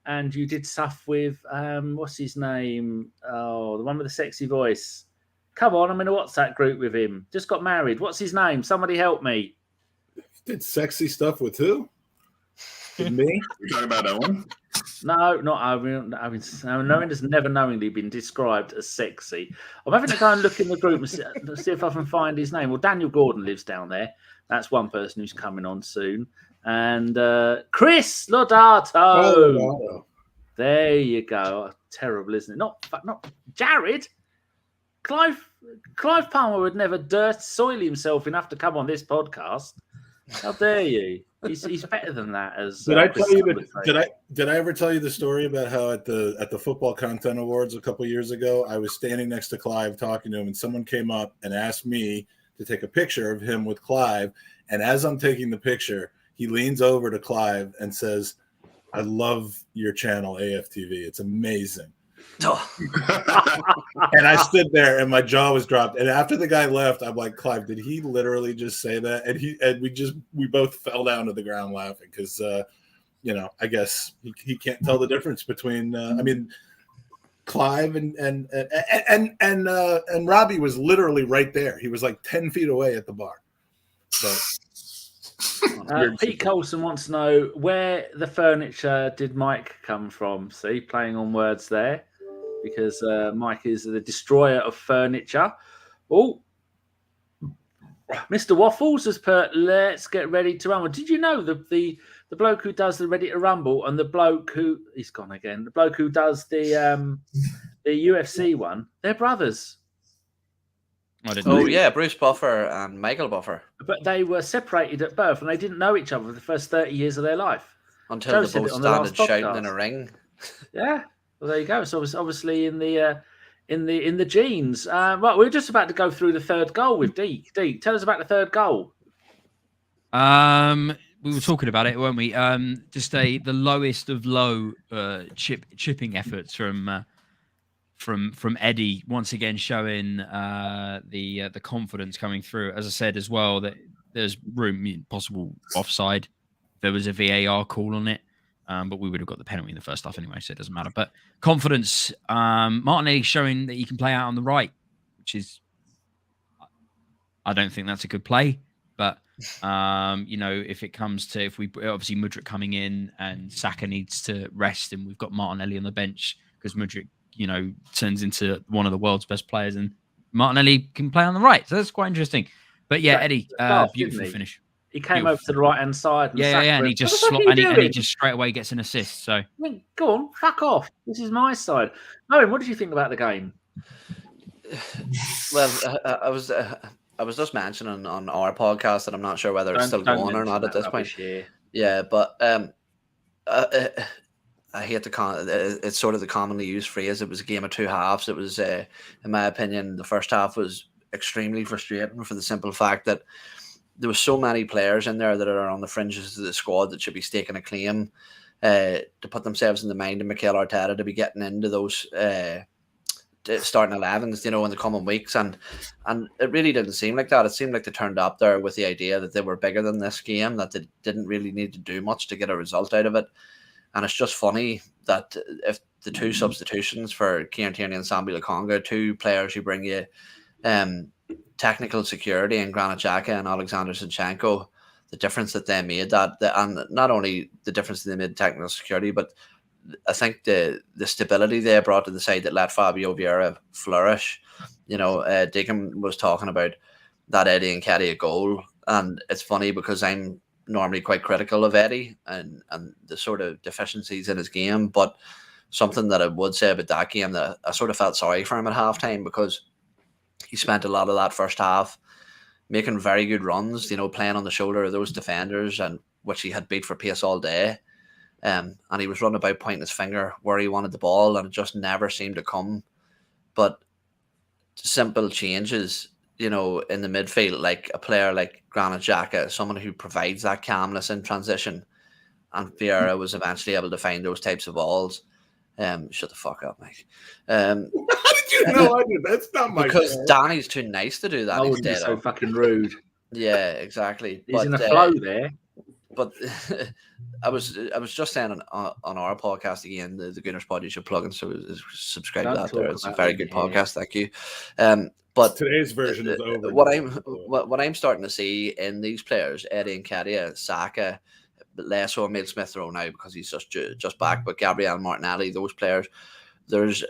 and you did stuff with what's his name? Oh, the one with the sexy voice. Come on, I'm in a WhatsApp group with him. Just got married. What's his name? Somebody help me. Did sexy stuff with who? With me? You're talking about Owen? No, not Owen. Owen has never knowingly been described as sexy. I'm having to go and look in the group and see if I can find his name. Well, Daniel Gordon lives down there. That's one person who's coming on soon. And Chris Lodato. Oh, there you go. Terrible, isn't it? Not Jared. Clive Palmer would never soil himself enough to come on this podcast. How dare you? He's better than that. As did I tell you that? Did I ever tell you the story about how at the Football Content Awards a couple years ago, I was standing next to Clive talking to him, and someone came up and asked me to take a picture of him with Clive. And as I'm taking the picture, he leans over to Clive and says, "I love your channel, AFTV. It's amazing." And I stood there and my jaw was dropped. And after the guy left, I'm like, Clive, did he literally just say that? And we both fell down to the ground laughing because I guess he can't tell the difference between Clive and Robbie was literally right there. He was like 10 feet away at the bar. But Pete Colson wants to know where the furniture did Mike come from. See, playing on words there, because Mike is the destroyer of furniture. Oh, Mr. Waffles has put, let's get ready to rumble. Did you know the bloke who does the Ready to Rumble and the bloke who he's gone again, the bloke who does the UFC one, they're brothers. Yeah, Bruce Buffer and Michael Buffer. But they were separated at birth and they didn't know each other for the first 30 years of their life. Until they both started shouting in a ring. Yeah. Well, there you go. So it's obviously in the genes. Right, we're just about to go through the third goal with Deac. Deac, tell us about the third goal. We were talking about it, weren't we? Just the lowest of low chipping efforts from Eddie, once again showing the confidence coming through. As I said as well, that there's possible offside. There was a VAR call on it, but we would have got the penalty in the first half anyway, so it doesn't matter. But confidence, Martinelli showing that he can play out on the right, which is, I don't think that's a good play. But if it comes to, if we obviously Mudryk coming in and Saka needs to rest, and we've got Martinelli on the bench because Mudryk, turns into one of the world's best players, and Martinelli can play on the right. So that's quite interesting. But yeah, Eddie, beautiful finish. He came over to the right hand side. And and he just and he just straight away gets an assist. So go on, fuck off. This is my side. Owen, what did you think about the game? Well, I was just mentioning on our podcast that I'm not sure whether it's still going or not at this point. Yeah, but I hate it's sort of the commonly used phrase. It was a game of two halves. It was, in my opinion, the first half was extremely frustrating for the simple fact that there was so many players in there that are on the fringes of the squad that should be staking a claim to put themselves in the mind of Mikel Arteta to be getting into those starting 11s, in the coming weeks, and it really didn't seem like that. It seemed like they turned up there with the idea that they were bigger than this game, that they didn't really need to do much to get a result out of it. And it's just funny that if the two substitutions for Kieran Tierney and Sambi Lokonga, two players who bring you technical security in Granit Xhaka and Alexander Zinchenko, the difference that they made, and not only the difference they made in technical security, but I think the stability they brought to the side that let Fabio Vieira flourish. Deac was talking about that Eddie Nketiah goal, and it's funny because I'm normally quite critical of Eddie and the sort of deficiencies in his game, but something that I would say about that game, that I sort of felt sorry for him at halftime, because he spent a lot of that first half making very good runs, playing on the shoulder of those defenders, and which he had beat for pace all day. And he was running about pointing his finger where he wanted the ball, and it just never seemed to come. But simple changes, in the midfield, like a player like Granit Xhaka, someone who provides that calmness in transition, and Vieira was eventually able to find those types of balls. Shut the fuck up, Mike. How did you know I did? That's not my because fault. Danny's too nice to do that. I would be so fucking rude. Yeah, exactly. He's in a flow there. But I was just saying on our podcast again, the Gooners Pod, you should plug in, so subscribe to that there. It's a very good podcast, thank you. But today's version is over. What I'm starting to see in these players, Eddie Nketiah, Saka, less so Emile Smith-Rowe now because he's just back, but Gabriel, Martinelli, those players, there's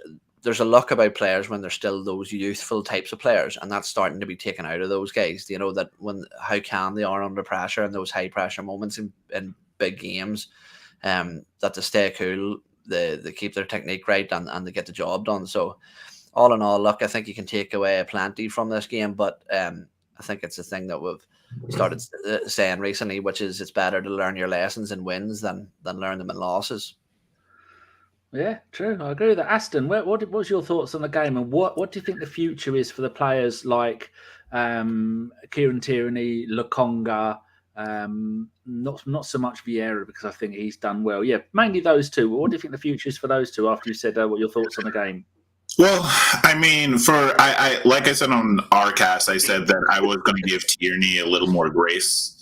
a look about players when they're still those youthful types of players, and that's starting to be taken out of those guys. That how calm they are under pressure in those high pressure moments in big games, that they stay cool, they keep their technique right, and they get the job done. So all in all, look, I think you can take away plenty from this game, but I think it's a thing that we've started saying recently, which is it's better to learn your lessons in wins than learn them in losses. Yeah, true. I agree with that. Aston, what's your thoughts on the game, and what do you think the future is for the players like Kieran Tierney, Lokonga, not so much Vieira, because I think he's done well. Yeah, mainly those two. What do you think the future is for those two after you said what your thoughts on the game? Well, I mean, I like I said on our cast, I said that I was going to give Tierney a little more grace.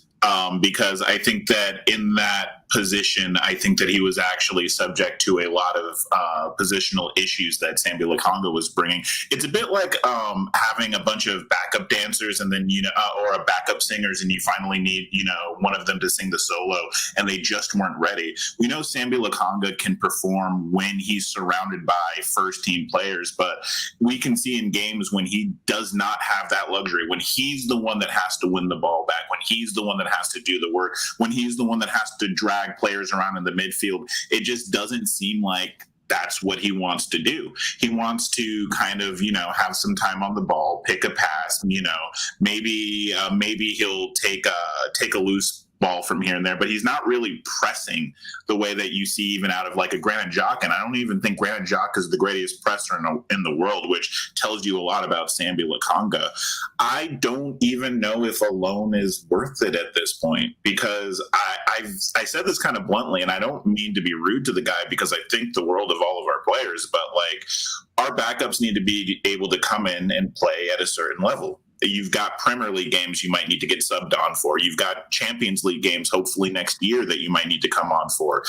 Because I think that in that position, I think that he was actually subject to a lot of positional issues that Sambi Lokonga was bringing. It's a bit like having a bunch of backup dancers and then, or a backup singers, and you finally need, one of them to sing the solo, and they just weren't ready. We know Sambi Lokonga can perform when he's surrounded by first-team players, but we can see in games when he does not have that luxury, when he's the one that has to win the ball back, when he's the one that has to do the work, when he's the one that has to drag players around in the midfield, it just doesn't seem like that's what he wants to do. He wants to kind of, have some time on the ball, pick a pass, maybe he'll take a loose ball from here and there, but he's not really pressing the way that you see even out of like a Granit Xhaka. And I don't even think Granit Xhaka is the greatest presser in the world, which tells you a lot about Sambi Lokonga. I don't even know if a loan is worth it at this point, because I said this kind of bluntly, and I don't mean to be rude to the guy because I think the world of all of our players, but like our backups need to be able to come in and play at a certain level. You've got Premier League games you might need to get subbed on for. You've got Champions League games hopefully next year that you might need to come on for.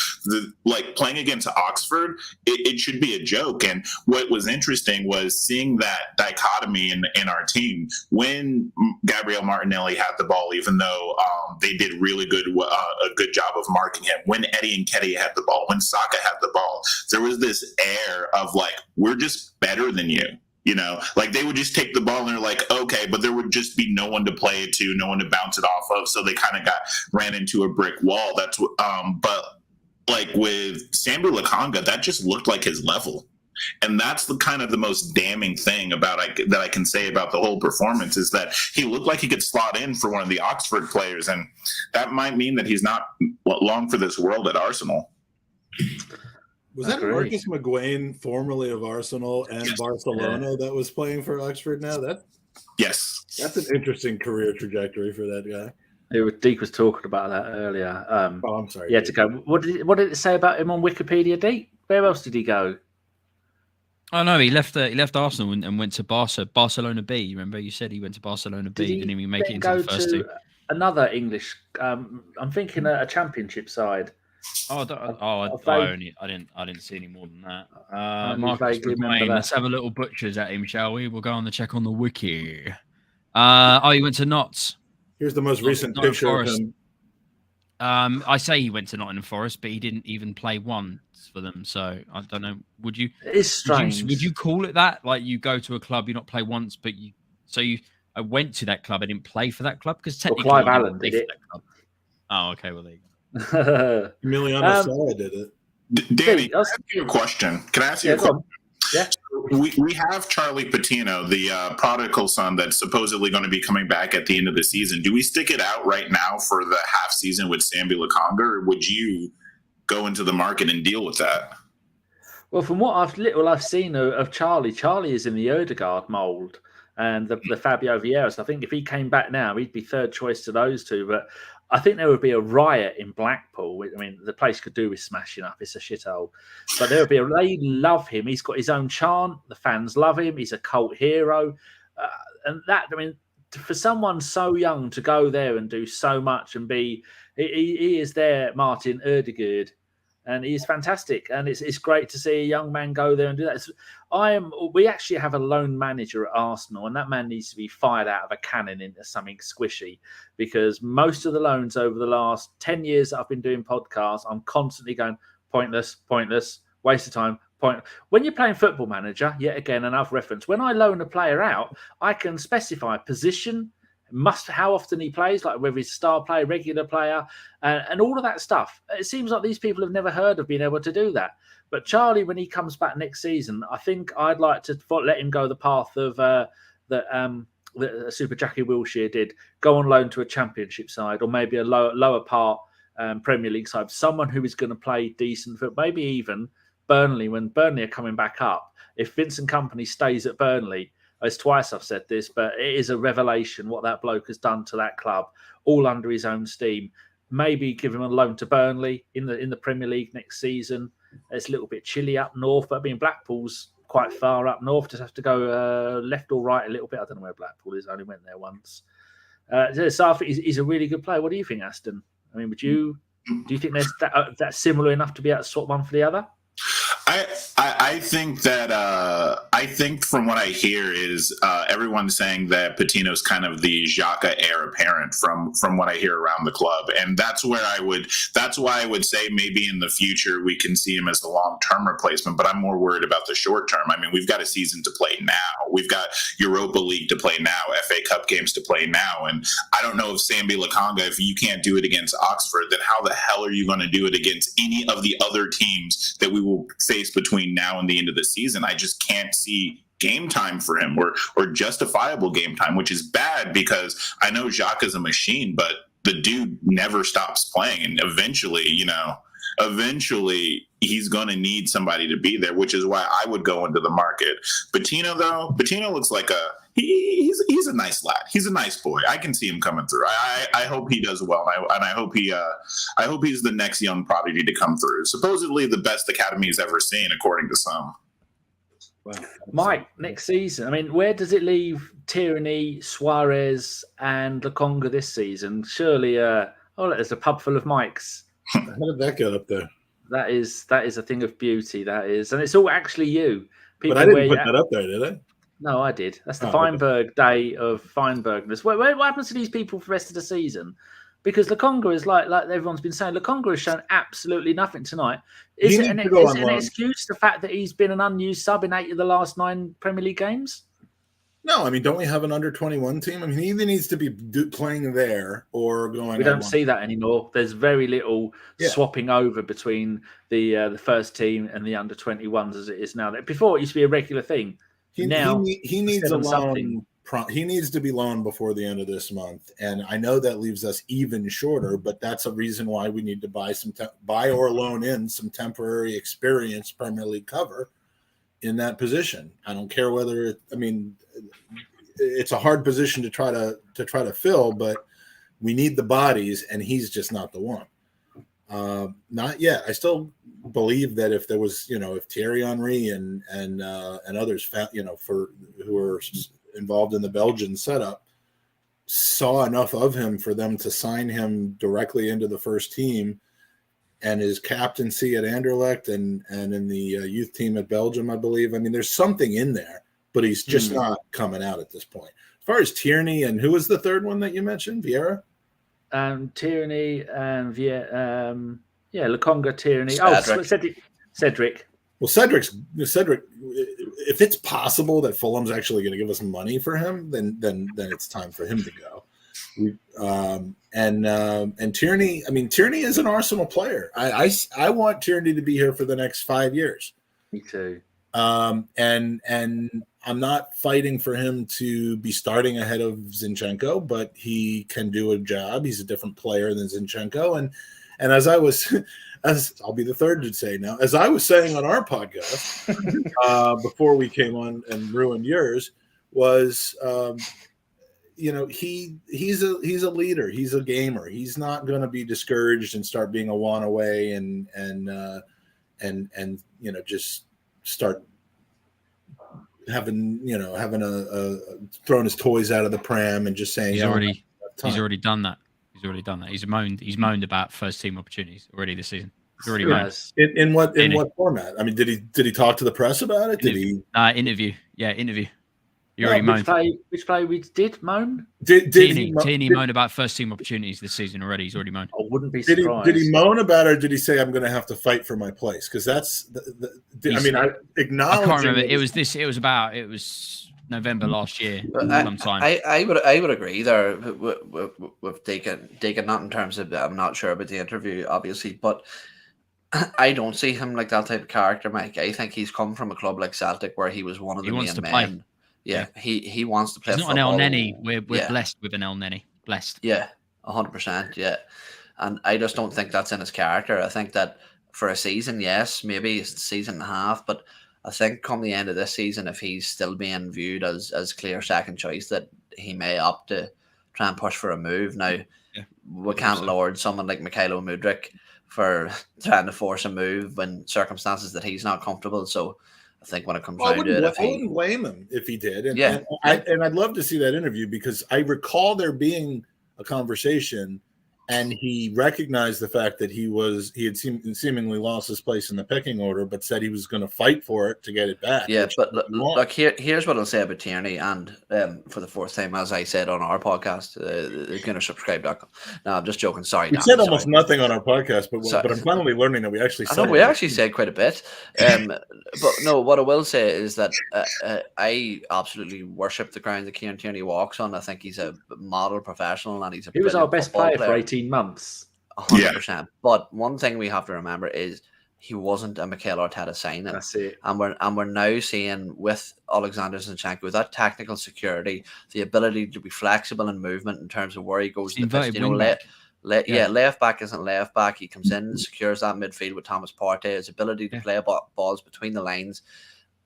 Like playing against Oxford, it should be a joke. And what was interesting was seeing that dichotomy in our team when Gabriel Martinelli had the ball, even though they did a good job of marking him. When Eddie Nketiah had the ball, when Saka had the ball, there was this air of like, we're just better than you. Like they would just take the ball and they're like, okay, but there would just be no one to play it to, no one to bounce it off of. So they kind of ran into a brick wall. That's what, but like with Sambi Lokonga, that just looked like his level. And that's the kind of the most damning thing that I can say about the whole performance is that he looked like he could slot in for one of the Oxford players. And that might mean that he's not long for this world at Arsenal. Was that Marcus McGuane, formerly of Arsenal and Barcelona, that was playing for Oxford now? Yes. That's an interesting career trajectory for that guy. Deac was talking about that earlier. I'm sorry. Yeah, to go. What did it say about him on Wikipedia, Deac? Where else did he go? Oh no, he left Arsenal and went to Barcelona B. Remember, you said he went to Barcelona B. Didn't even make it into the first two. Another English. I'm thinking a championship side. I didn't see any more than that. Let's have a little butchers at him, shall we? We'll go on the check on the wiki. He went to Notts. Here's the most recent picture of him. I say he went to Nottingham Forest, but he didn't even play once for them. So I don't know. Would you? It's strange. Would you call it that? Like you go to a club, you not play once, but I went to that club. I didn't play for that club because technically Clive Allen did it. That club. Oh, okay. Well, there you go. Emiliano Sala did it. Danny, can I ask you a question? Can I ask you a question? Yeah. We have Charlie Patino, the prodigal son that's supposedly going to be coming back at the end of the season. Do we stick it out right now for the half season with Sambi Lokonga, or would you go into the market and deal with that? Well, from what I've seen of Charlie is in the Odegaard mould and the Fabio Vieira. So I think if he came back now, he'd be third choice to those two. But I think there would be a riot in Blackpool. I mean, the place could do with smashing up. It's a shithole. But there would be they love him. He's got his own chant. The fans love him. He's a cult hero. And that, I mean, for someone so young to go there and do so much and he is there, Martin Odegaard. And he's fantastic, and it's great to see a young man go there and do that. We actually have a loan manager at Arsenal, and that man needs to be fired out of a cannon into something squishy, because most of the loans over the last 10 years that I've been doing podcasts, I'm constantly going pointless, waste of time. When you're playing Football Manager, yet again, another reference. When I loan a player out, I can specify position, how often he plays, like whether he's a star player, regular player, and all of that stuff. It seems like these people have never heard of being able to do that. But Charlie, when he comes back next season, I think I'd like to let him go the path of that Super Jackie Wilshere did. Go on loan to a championship side, or maybe a lower part Premier League side. Someone who is going to play decent football, maybe even Burnley, when Burnley are coming back up. If Vincent Kompany stays at Burnley, it's twice I've said this, but it is a revelation what that bloke has done to that club, all under his own steam. Maybe give him a loan to Burnley in the Premier League next season. It's a little bit chilly up north, but I mean, Blackpool's quite far up north. Just have to go left or right a little bit. I don't know where Blackpool is. I only went there once. So I think he's a really good player. What do you think, Aston? I mean, do you think there's that's similar enough to be able to swap one for the other? I think that I think from what I hear is everyone's saying that Patino's kind of the Xhaka heir apparent from what I hear around the club, and that's why I would say maybe in the future we can see him as a long-term replacement. But I'm more worried about the short term. I mean, we've got a season to play now. We've got Europa League to play now, FA Cup games to play now, and I don't know if Sambi Lokonga, if you can't do it against Oxford, then how the hell are you going to do it against any of the other teams that we will face between now and the end of the season? I just can't see game time for him or justifiable game time, which is bad because I know Xhaka's a machine, but the dude never stops playing, and eventually he's going to need somebody to be there, which is why I would go into the market. Patino looks like he's a nice lad. He's a nice boy. I can see him coming through. I hope he does well, and I hope he's the next young prodigy to come through. Supposedly the best academy's ever seen, according to some. Wow. Mike, next season, I mean, where does it leave Tierney, Soares, and Lokonga this season? Surely, there's a pub full of Mikes. How did that get up there? That is a thing of beauty. That is, and it's all actually you. People, but I didn't put that up there, did I? No, I did. That's the Feinberg day of Feinbergness. What happens to these people for the rest of the season? Because Lokonga is like everyone's been saying, Lokonga has shown absolutely nothing tonight. Is it an excuse, the fact that he's been an unused sub in 8 of the last 9 Premier League games? No, I mean, don't we have an under-21 team? I mean, he either needs to be playing there or going. We don't see that anymore. There's very little swapping over between the first team and the under-21s as it is now. Before, it used to be a regular thing. He needs a loan. He needs to be loaned before the end of this month, and I know that leaves us even shorter. But that's a reason why we need to buy or loan in some temporary experienced Premier League cover in that position. I don't care whether it's a hard position to try to fill, but We need the bodies, and he's just not the one. Not yet. I still believe that if there was, if Thierry Henry and others, who are involved in the Belgian setup, saw enough of him for them to sign him directly into the first team, and his captaincy at Anderlecht and in the youth team at Belgium, I believe. I mean, there's something in there, but he's just not coming out at this point. As far as Tierney, and who was the third one that you mentioned? Vieira? Tierney and Lokonga, Tierney. Cedric. Well, Cedric. If it's possible that Fulham's actually going to give us money for him, then it's time for him to go. And Tierney. I mean, Tierney is an Arsenal player. I want Tierney to be here for the next 5 years. Me too. And I'm not fighting for him to be starting ahead of Zinchenko, but he can do a job. He's a different player than Zinchenko. And as I'll be the third to say now, as I was saying on our podcast before we came on and ruined yours, was he's a leader. He's a gamer. He's not going to be discouraged and start being a one-away and just start having a throwing his toys out of the pram and just saying he's already done that. He's moaned about first team opportunities already this season. He's already moaned. In what format? I mean, did he talk to the press about it? Interview? Yeah, interview. You already moaned. Which play we did moan? Tierney moaned about first team opportunities this season already. He's already moaned. I wouldn't be surprised. Did he moan about it, or did he say, I'm going to have to fight for my place? Because that's I acknowledge. I can't remember. It was November last year. Sometime. I would agree there with Deac, not in terms of, I'm not sure about the interview, obviously, but I don't see him like that type of character, Mike. I think he's come from a club like Celtic where he was one of the main men. Yeah, he wants to play. He's not football. an Elneny. We're blessed with an Elneny. Blessed. Yeah, 100%. Yeah, and I just don't think that's in his character. I think that for a season, yes, maybe a season and a half, but I think come the end of this season, if he's still being viewed as clear second choice, that he may opt to try and push for a move. Now, we can't lord someone like Mykhailo Mudryk for trying to force a move when circumstances that he's not comfortable. So I think when it comes down to it, I wouldn't blame him if he did. And I'd love to see that interview, because I recall there being a conversation, and he recognized the fact that he had seemingly lost his place in the pecking order, but said he was going to fight for it to get it back. Yeah, but look, here's what I'll say about Tierney, and for the fourth time, as I said on our podcast, GoonerSubscribe.com. No, I'm just joking. Sorry, we said almost nothing on our podcast, but I'm finally learning that we actually said. I know we actually said quite a bit. But no, what I will say is that I absolutely worship the ground that Kieran Tierney walks on. I think he's a model professional, and he was our best player for 18 months. 100%. But one thing we have to remember is he wasn't a Mikel Arteta signing. That's it. And we're now seeing with Alexander Zinchenko that technical security, the ability to be flexible in movement in terms of where he goes to the pitch. Left back isn't left back. He comes in and secures that midfield with Thomas Partey. His ability to play balls between the lines.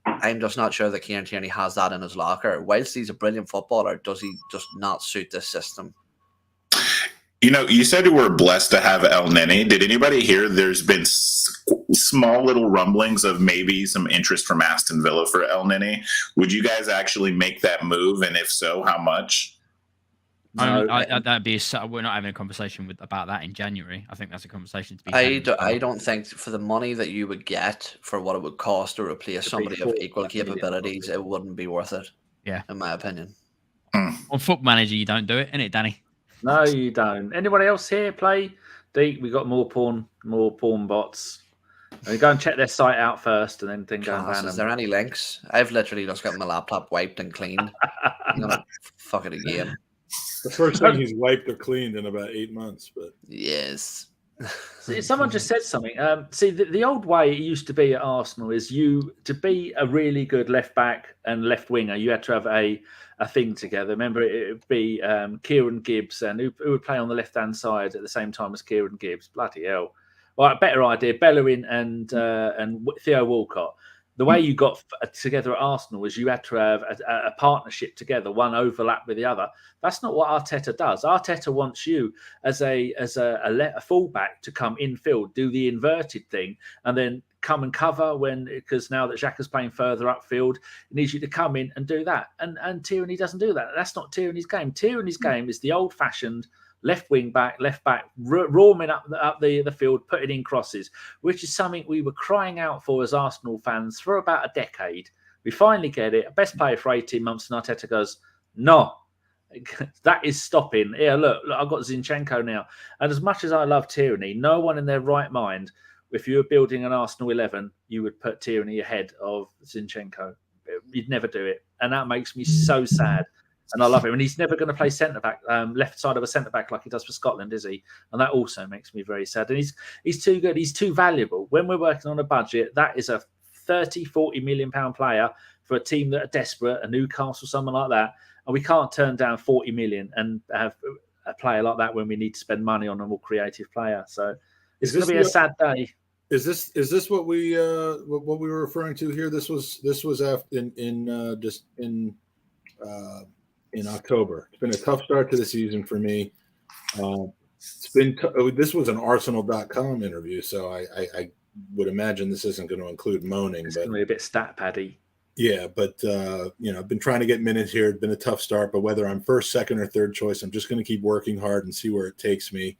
I'm just not sure that Kieran Tierney has that in his locker. Whilst he's a brilliant footballer, does he just not suit this system? You said you were blessed to have Elneny. Did anybody hear there's been small little rumblings of maybe some interest from Aston Villa for Elneny? Would you guys actually make that move? And if so, how much? No, that'd be we're not having a conversation about that in January. I think that's a conversation to be had. I don't think for the money that you would get for what it would cost to replace somebody of equal capabilities, it wouldn't be worth it. Yeah, in my opinion. On Football Manager, you don't do it, innit, Danny? No, you don't. Anybody else here play? Deac, we got more porn bots. And go and check their site out first, and then go and ban them. Is there any links? I've literally just got my laptop wiped and cleaned. I'm gonna fuck it again. The first time he's wiped or cleaned in about 8 months, but yes. Someone just said something. See, the old way it used to be at Arsenal is to be a really good left back and left winger, you had to have a thing together. Remember, it would be Kieran Gibbs, and who would play on the left hand side at the same time as Kieran Gibbs. Bloody hell! Well, a better idea: Bellerin and Theo Walcott. The way you got together at Arsenal was you had to have a partnership together, one overlap with the other. That's not what Arteta does. Arteta wants you as a fullback to come infield, do the inverted thing, and then come and cover because now that Xhaka's playing further upfield, he needs you to come in and do that. And Tierney doesn't do that. That's not Tierney's game. Tierney's game is the old-fashioned left wing back, left back, roaming up the field, putting in crosses, which is something we were crying out for as Arsenal fans for about a decade. We finally get it. Best player for 18 months, and Arteta goes, no, that is stopping. Here, look, I've got Zinchenko now. And as much as I love Tierney, no one in their right mind, if you were building an Arsenal 11, you would put Tierney ahead of Zinchenko. You'd never do it. And that makes me so sad. And I love him. And he's never going to play centre-back, left side of a centre-back like he does for Scotland, is he? And that also makes me very sad. And he's too good. He's too valuable. When we're working on a budget, that is a 30, 40 million pound player for a team that are desperate, a Newcastle, someone like that. And we can't turn down 40 million and have a player like that when we need to spend money on a more creative player. So it's going to be a sad day. Is this what we were referring to here? This was in October. It's been a tough start to the season for me. This was an Arsenal.com interview, so I would imagine this isn't going to include moaning. It's going to be a bit stat paddy. Yeah, but I've been trying to get minutes here. It's been a tough start, but whether I'm first, second, or third choice, I'm just going to keep working hard and see where it takes me.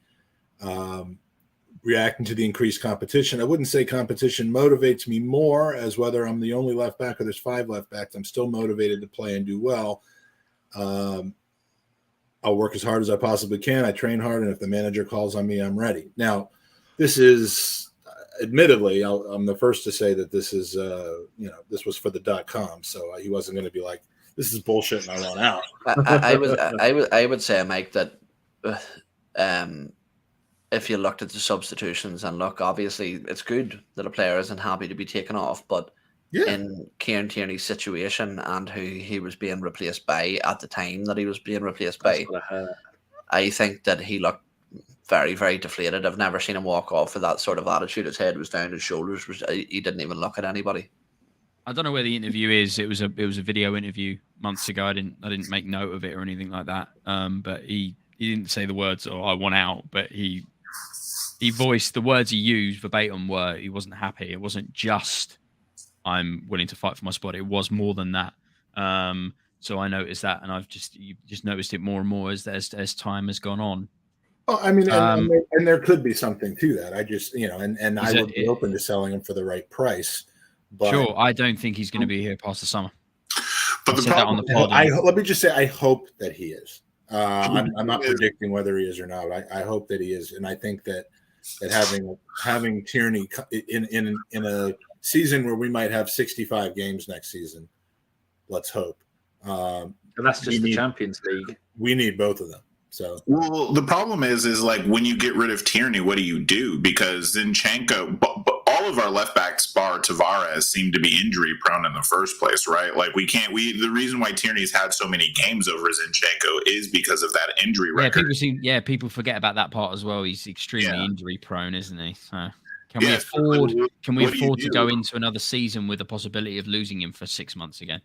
Reacting to the increased competition, I wouldn't say competition motivates me more as whether I'm the only left back or there's 5 left backs. I'm still motivated to play and do well. I'll work as hard as I possibly can. I train hard, and if the manager calls on me, I'm ready. Now, this is admittedly, I'm the first to say that this is, this was for the .com, so he wasn't going to be like, this is bullshit and I want out. I would say, Mike, that if you looked at the substitutions and look, obviously it's good that a player isn't happy to be taken off, but in Kieran Tierney's situation and who he was being replaced by at the time that he was being replaced by, I think that he looked very, very deflated. I've never seen him walk off with that sort of attitude. His head was down, his shoulders he didn't even look at anybody. I don't know where the interview is. It was a video interview months ago. I didn't make note of it or anything like that. But he didn't say the words "oh, I want out," but he voiced the words he used verbatim were he wasn't happy. It wasn't just I'm willing to fight for my spot. It was more than that. So I noticed that, and you just noticed it more and more as time has gone on. Well, I mean, and there could be something to that. I just, and I would be open to selling him for the right price. But sure, I don't think he's going to be here past the summer. But the problem, on the pod, let me just say, I hope that he is. I'm not predicting whether he is or not. I hope that he is, and I think that having Tierney in a season where we might have 65 games next season, let's hope. And that's just the Champions League. We need both of them. So, well, the problem is like when you get rid of Tierney, what do you do? Because Zinchenko, but all of our left backs, bar Tavares, seem to be injury prone in the first place, right? Like the reason why Tierney's had so many games over Zinchenko is because of that injury record. People forget about that part as well. He's extremely injury prone, isn't he? So can we afford to go into another season with the possibility of losing him for 6 months again?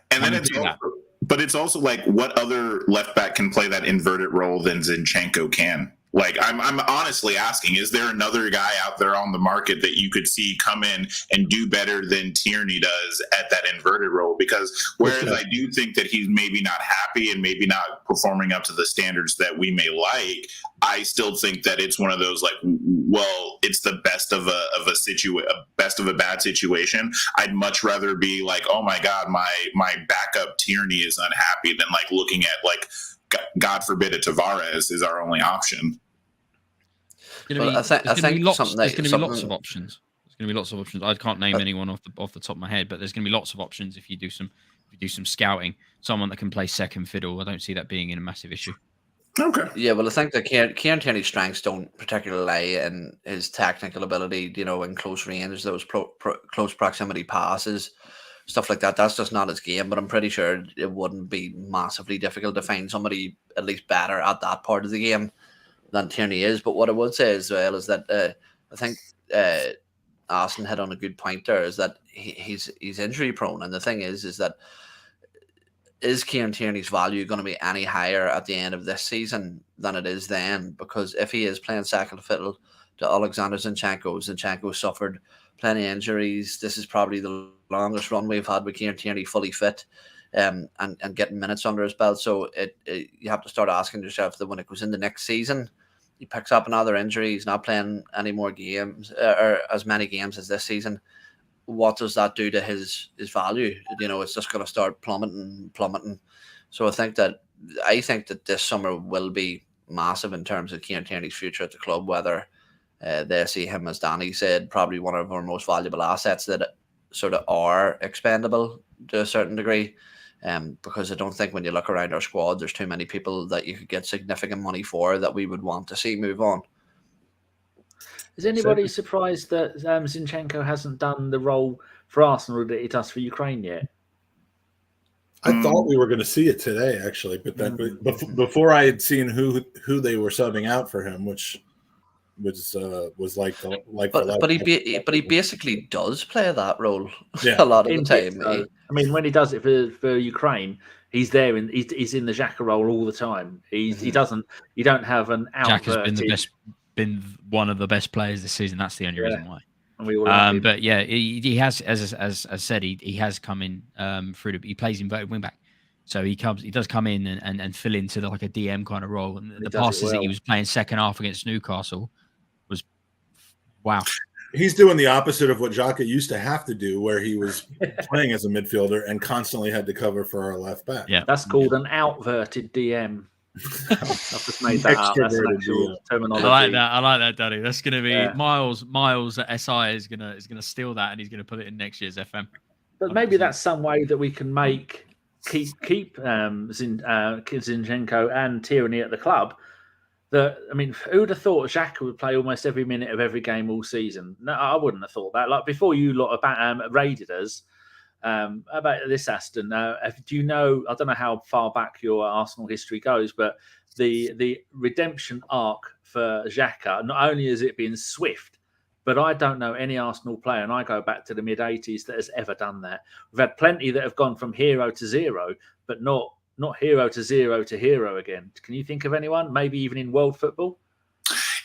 And then it's also like, what other left back can play that inverted role than Zinchenko can? Like, I'm honestly asking, is there another guy out there on the market that you could see come in and do better than Tierney does at that inverted role? Because whereas I do think that he's maybe not happy and maybe not performing up to the standards that we may like, I still think that it's one of those like, well, it's the best of a bad situation. I'd much rather be like, oh my God, my backup Tierney is unhappy than like looking at like, God forbid, a Tavares is our only option. There's going to be lots of options. There's going to be lots of options. I can't name anyone off the top of my head, but there's going to be lots of options if you do some scouting. Someone that can play second fiddle. I don't see that being a massive issue. Okay. Yeah, well, I think that Kieran Tierney's strengths don't particularly lie in his technical ability. In close range, those close proximity passes. Stuff like that. That's just not his game, but I'm pretty sure it wouldn't be massively difficult to find somebody at least better at that part of the game than Tierney is. But what I would say as well is that I think Aston hit on a good point there, is that he's injury prone. And the thing is that is Kieran Tierney's value going to be any higher at the end of this season than it is then? Because if he is playing second fiddle to Alexander Zinchenko suffered plenty of injuries. This is probably the longest run we've had with Kieran Tierney fully fit, and getting minutes under his belt. So you have to start asking yourself that when it goes into next season, he picks up another injury, he's not playing any more games or as many games as this season. What does that do to his value? It's just going to start plummeting. So I think that this summer will be massive in terms of Kieran Tierney's future at the club, whether they see him, as Danny said, probably one of our most valuable assets that sort of are expendable to a certain degree. Because I don't think when you look around our squad, there's too many people that you could get significant money for that we would want to see move on. Is anybody surprised that Zinchenko hasn't done the role for Arsenal that he does for Ukraine yet? I thought we were going to see it today, actually, but then before I had seen who they were subbing out for him, which was but he basically does play that role a lot of the time. I mean, when he does it for Ukraine, he's there and he's in the Xhaka role all the time. You don't have an out. Xhaka's been one of the best players this season. That's the only reason why. And we all but yeah, he has, as said, he has come in he plays inverted wing back. So he does come in and fill into like a DM kind of role. And the passes that he was playing second half against Newcastle was wow. He's doing the opposite of what Xhaka used to have to do, where he was playing as a midfielder and constantly had to cover for our left back. Yeah, that's called an outverted DM. I've just made that up. That's an actual terminology. I like that, Danny. That's going to be Miles at SI is gonna steal that and he's going to put it in next year's FM. But maybe that's some way that we can keep Zinchenko and Tierney at the club. Who would have thought Xhaka would play almost every minute of every game all season? No, I wouldn't have thought that. Like before you lot raided us about this, Aston. Do you know? I don't know how far back your Arsenal history goes, but the redemption arc for Xhaka, not only has it been swift, but I don't know any Arsenal player, and I go back to the mid-'80s, that has ever done that. We've had plenty that have gone from hero to zero, but not hero to zero to hero again. Can you think of anyone? Maybe even in world football?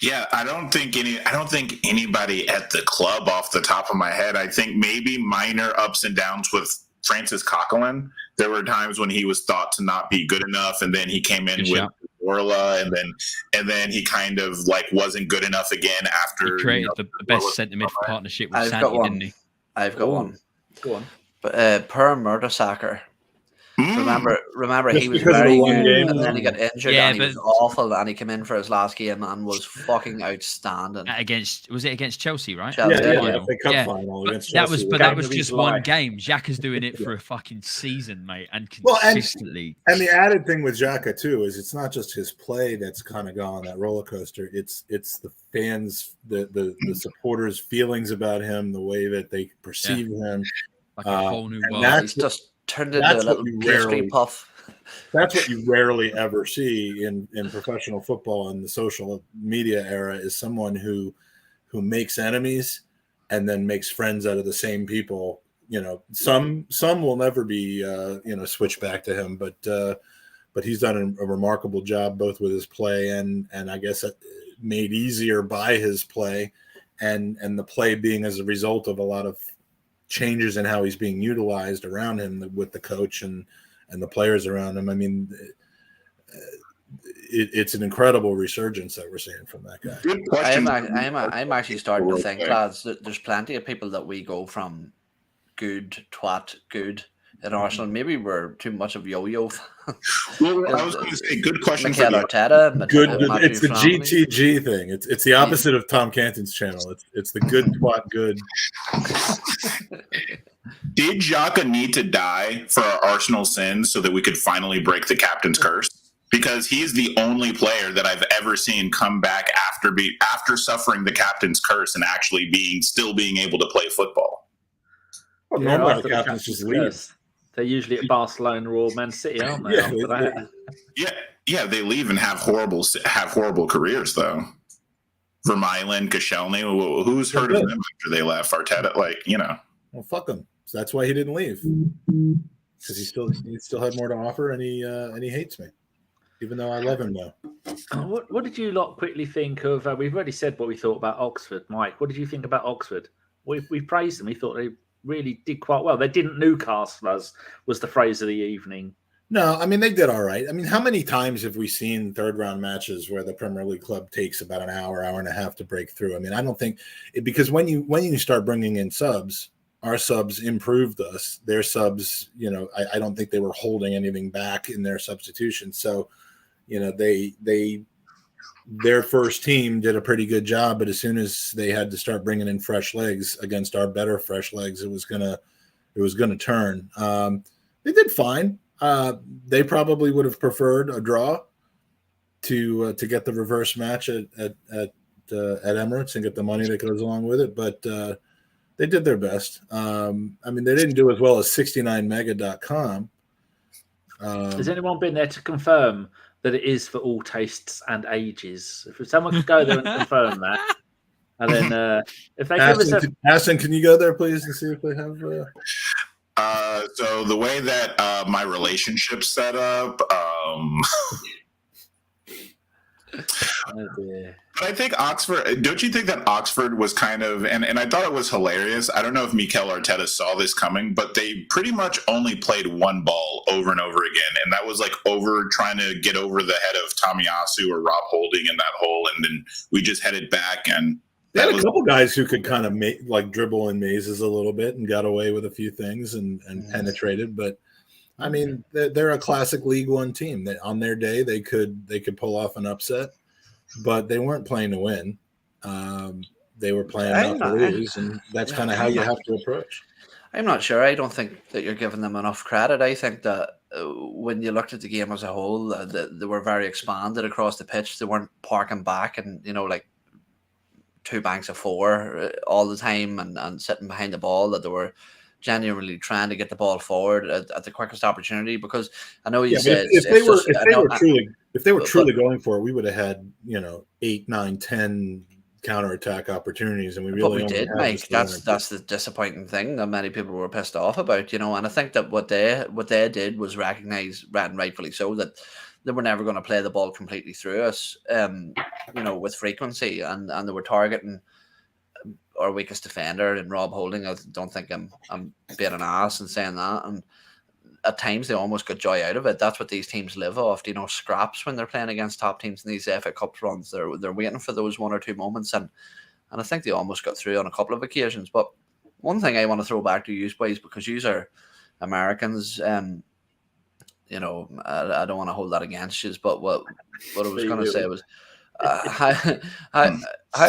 Yeah, I don't think anybody at the club off the top of my head. I think maybe minor ups and downs with Francis Coquelin. There were times when he was thought to not be good enough, and then he came in with Orla, and then he kind of wasn't good enough again after he created the best centre mid partnership with Santi, didn't he? I've got one. Go on. But Per Mertesacker. Remember, he was very good, and then he got injured, and he was awful, and he came in for his last game and was fucking outstanding. Was it against Chelsea, right? Chelsea, the cup final against Chelsea. That was just one game. Xhaka's doing it for a fucking season, mate, and consistently. And the added thing with Xhaka too is it's not just his play that's kind of gone on that roller coaster. It's the fans, the supporters' feelings about him, the way that they perceive him, like a whole new world. He's just turned into a little pastry puff. That's what you rarely ever see in professional football in the social media era, is someone who makes enemies and then makes friends out of the same people. Some will never be switched back to him, but he's done a remarkable job both with his play and I guess made easier by his play and the play being as a result of a lot of changes in how he's being utilized around him with the coach and the players around him. I mean, it's an incredible resurgence that we're seeing from that guy. I'm actually starting to think, lads, that there's plenty of people that we go from good in Arsenal. Maybe we're too much of yo-yo. Well, I was going to say, good question. Mikel Arteta, it's the GTG thing. It's the opposite of Tom Canton's channel. It's the good twat good. Did Xhaka need to die for our Arsenal sins so that we could finally break the captain's curse? Because he's the only player that I've ever seen come back after suffering the captain's curse and actually still being able to play football. Well, normally the captains just leave. They're usually at Barcelona or Man City, aren't they? Yeah, they leave and have horrible careers though. Vermaelen, Koscielny, who's heard of them after they left? Arteta, Well, fuck him. So that's why he didn't leave, because he still had more to offer, and he hates me, even though I love him now. What did you lot quickly think of? We've already said what we thought about Oxford, Mike. What did you think about Oxford? We praised them. We thought they really did quite well. They didn't Newcastle us, was the phrase of the evening. No, I mean, they did all right. I mean, how many times have we seen third-round matches where the Premier League club takes about an hour and a half to break through? I mean, I don't think because when you start bringing in subs, our subs improved us. Their subs, I don't think they were holding anything back in their substitution. So, their first team did a pretty good job, but as soon as they had to start bringing in fresh legs against our better fresh legs, it was gonna turn. They did fine. They probably would have preferred a draw to get the reverse match at Emirates and get the money that goes along with it, but they did their best. I mean, they didn't do as well as 69mega.com. Has anyone been there to confirm that it is for all tastes and ages? If someone could go there and confirm that, and then if they give us Aston, can you go there, please, and see if they have? So the way that my relationship's set up, but I think Oxford. Don't you think that Oxford was kind of, and I thought it was hilarious. I don't know if Mikel Arteta saw this coming, but they pretty much only played one ball over and over again, and that was like over trying to get over the head of Tomiyasu or Rob Holding in that hole, and then we just headed back and. They had a couple guys who could kind of dribble in mazes a little bit and got away with a few things and penetrated. But I mean, they're a classic League One team. That on their day they could pull off an upset, but they weren't playing to win. They were playing not to lose, and that's kind of how you have to approach. I'm not sure. I don't think that you're giving them enough credit. I think that when you looked at the game as a whole, they were very expanded across the pitch. They weren't parking back and two banks of four all the time and sitting behind the ball, that they were genuinely trying to get the ball forward at the quickest opportunity. Because I know you said if they were truly going for it, we would have had 8, 9, 10 counterattack opportunities, and we did, Mike. That's the disappointing thing that many people were pissed off about, and I think that what they did was recognize, and rightfully so, that they were never going to play the ball completely through us, with frequency, and they were targeting our weakest defender in Rob Holding. I don't think I'm being an ass and saying that, and at times they almost got joy out of it. That's what these teams live off, scraps when they're playing against top teams in these FA Cup runs. They're waiting for those one or two moments, and I think they almost got through on a couple of occasions. But one thing I want to throw back to you boys, because you are Americans, I don't want to hold that against you, but what I was going to say was, how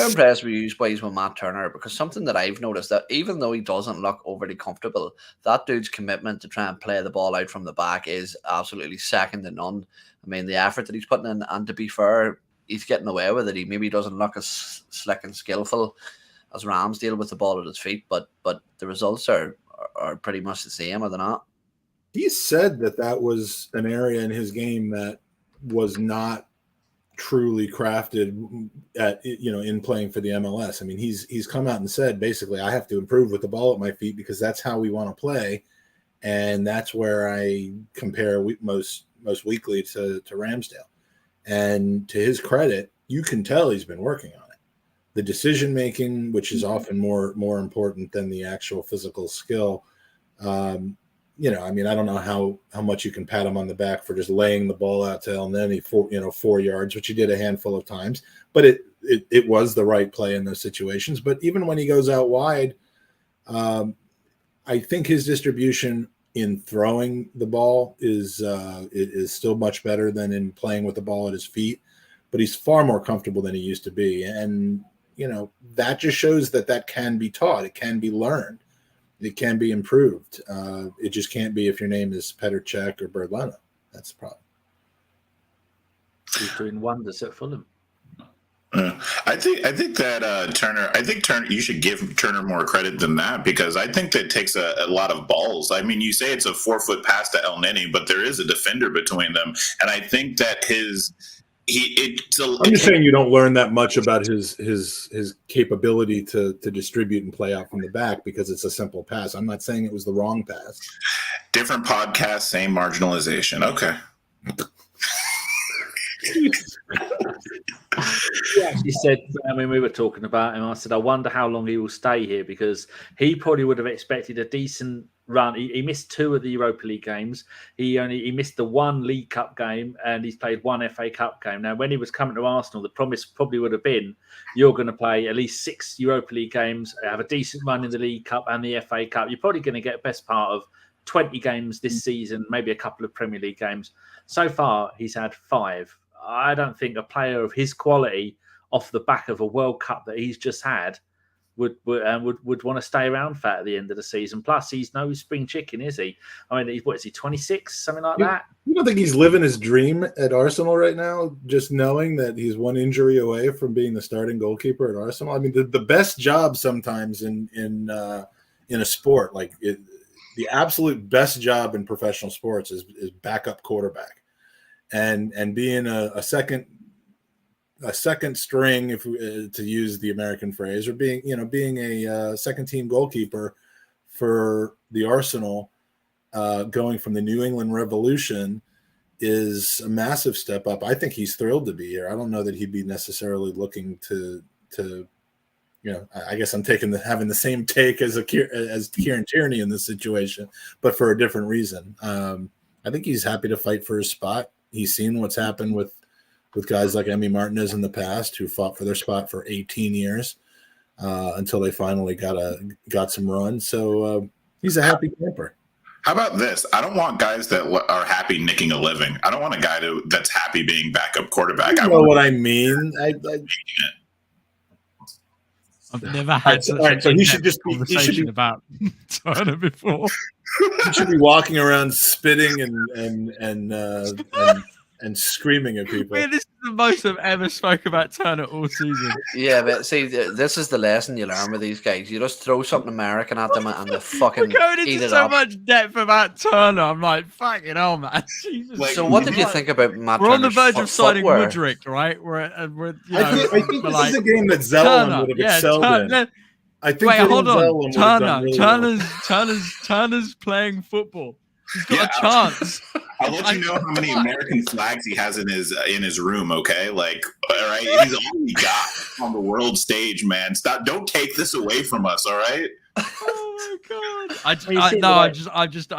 impressed were you boys with Matt Turner? Because something that I've noticed, that even though he doesn't look overly comfortable, that dude's commitment to try and play the ball out from the back is absolutely second to none. I mean, the effort that he's putting in, and to be fair, he's getting away with it. He maybe doesn't look as slick and skillful as Ramsdale with the ball at his feet, but the results are pretty much the same, are they not? He said that was an area in his game that was not truly crafted in playing for the MLS. I mean, he's come out and said, basically, I have to improve with the ball at my feet because that's how we want to play. And that's where I compare most weekly to Ramsdale. And to his credit, you can tell he's been working on it. The decision-making, which is often more important than the actual physical skill, I mean, I don't know how much you can pat him on the back for just laying the ball out to Elneny 4 yards, which he did a handful of times. But it was the right play in those situations. But even when he goes out wide, I think his distribution in throwing the ball is still much better than in playing with the ball at his feet. But he's far more comfortable than he used to be. And, that just shows that can be taught. It can be learned. It can be improved. It just can't be if your name is Petr Cech or Bergkamp. That's the problem. He's doing wonders at Fulham. I think that Turner. I think Turner. You should give Turner more credit than that, because I think that takes a lot of balls. I mean, you say it's a 4-foot pass to Elneny, but there is a defender between them, and I think that his I'm just saying you don't learn that much about his capability to distribute and play out from the back because it's a simple pass. I'm not saying it was the wrong pass. Different podcast, same marginalization. Okay. He actually said, when we were talking about him, I said, I wonder how long he will stay here because he probably would have expected a decent run. He missed 2 of the Europa League games. He missed the 1 League Cup game and he's played 1 FA Cup game. Now, when he was coming to Arsenal, the promise probably would have been you're going to play at least 6 Europa League games, have a decent run in the League Cup and the FA Cup. You're probably going to get a best part of 20 games this season, maybe a couple of Premier League games. So far, he's had 5. I don't think a player of his quality off the back of a World Cup that he's just had would want to stay around for at the end of the season. Plus, he's no spring chicken, is he? I mean, what is he, 26, something like that? You don't think he's living his dream at Arsenal right now, just knowing that he's 1 injury away from being the starting goalkeeper at Arsenal? I mean, the best job sometimes in a sport, like the absolute best job in professional sports is backup quarterback. And being a second string, if to use the American phrase, or being a second team goalkeeper for the Arsenal, going from the New England Revolution is a massive step up. I think he's thrilled to be here. I don't know that he'd be necessarily looking to I guess I'm having the same take as Kieran Tierney in this situation, but for a different reason. I think he's happy to fight for his spot. He's seen what's happened with guys like Emi Martinez in the past, who fought for their spot for 18 years until they finally got some run. So he's a happy camper. How about this? I don't want guys that are happy nicking a living. I don't want a guy that's happy being backup quarterback. You know what I mean? I've never had such a conversation about Turner before. You should be walking around spitting and screaming at people. Man, this is the most I've ever spoke about Turner all season. Yeah, but see, this is the lesson you learn with these guys. You just throw something American at them and they fucking We're going into eat it so up. much depth about Turner. I'm like, fucking hell, man. Jesus. So what did you think about Matt We're on the Turner's verge of signing footwear? Mudryk, right? I think this is a game that Zellum would have excelled in. I think hold on. Turner's playing football. He's got a chance. I'll let you know how many American flags he has in his room, okay? Like, all right, he's all we got on the world stage, man. Stop! Don't take this away from us, all right? Oh my god! I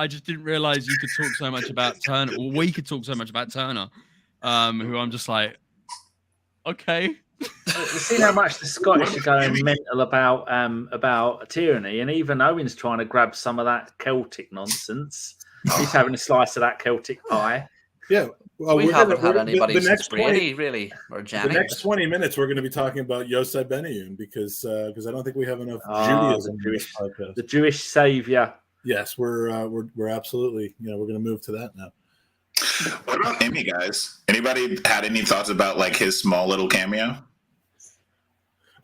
just didn't realize you could talk so much about Turner, or we could talk so much about Turner. Who I'm just like, okay. You've seen how much the Scottish are going mental about Tierney, and even Owen's trying to grab some of that Celtic nonsense. He's having a slice of that Celtic pie. Yeah, well, we haven't had anybody the since next Brady, really, or Janet. The next 20 minutes, we're going to be talking about Yosei Benayoun because I don't think we have enough Judaism in this podcast. The Jewish savior. Yes, we're absolutely we're going to move to that now. What about Emmy, guys? Anybody had any thoughts about like his small little cameo?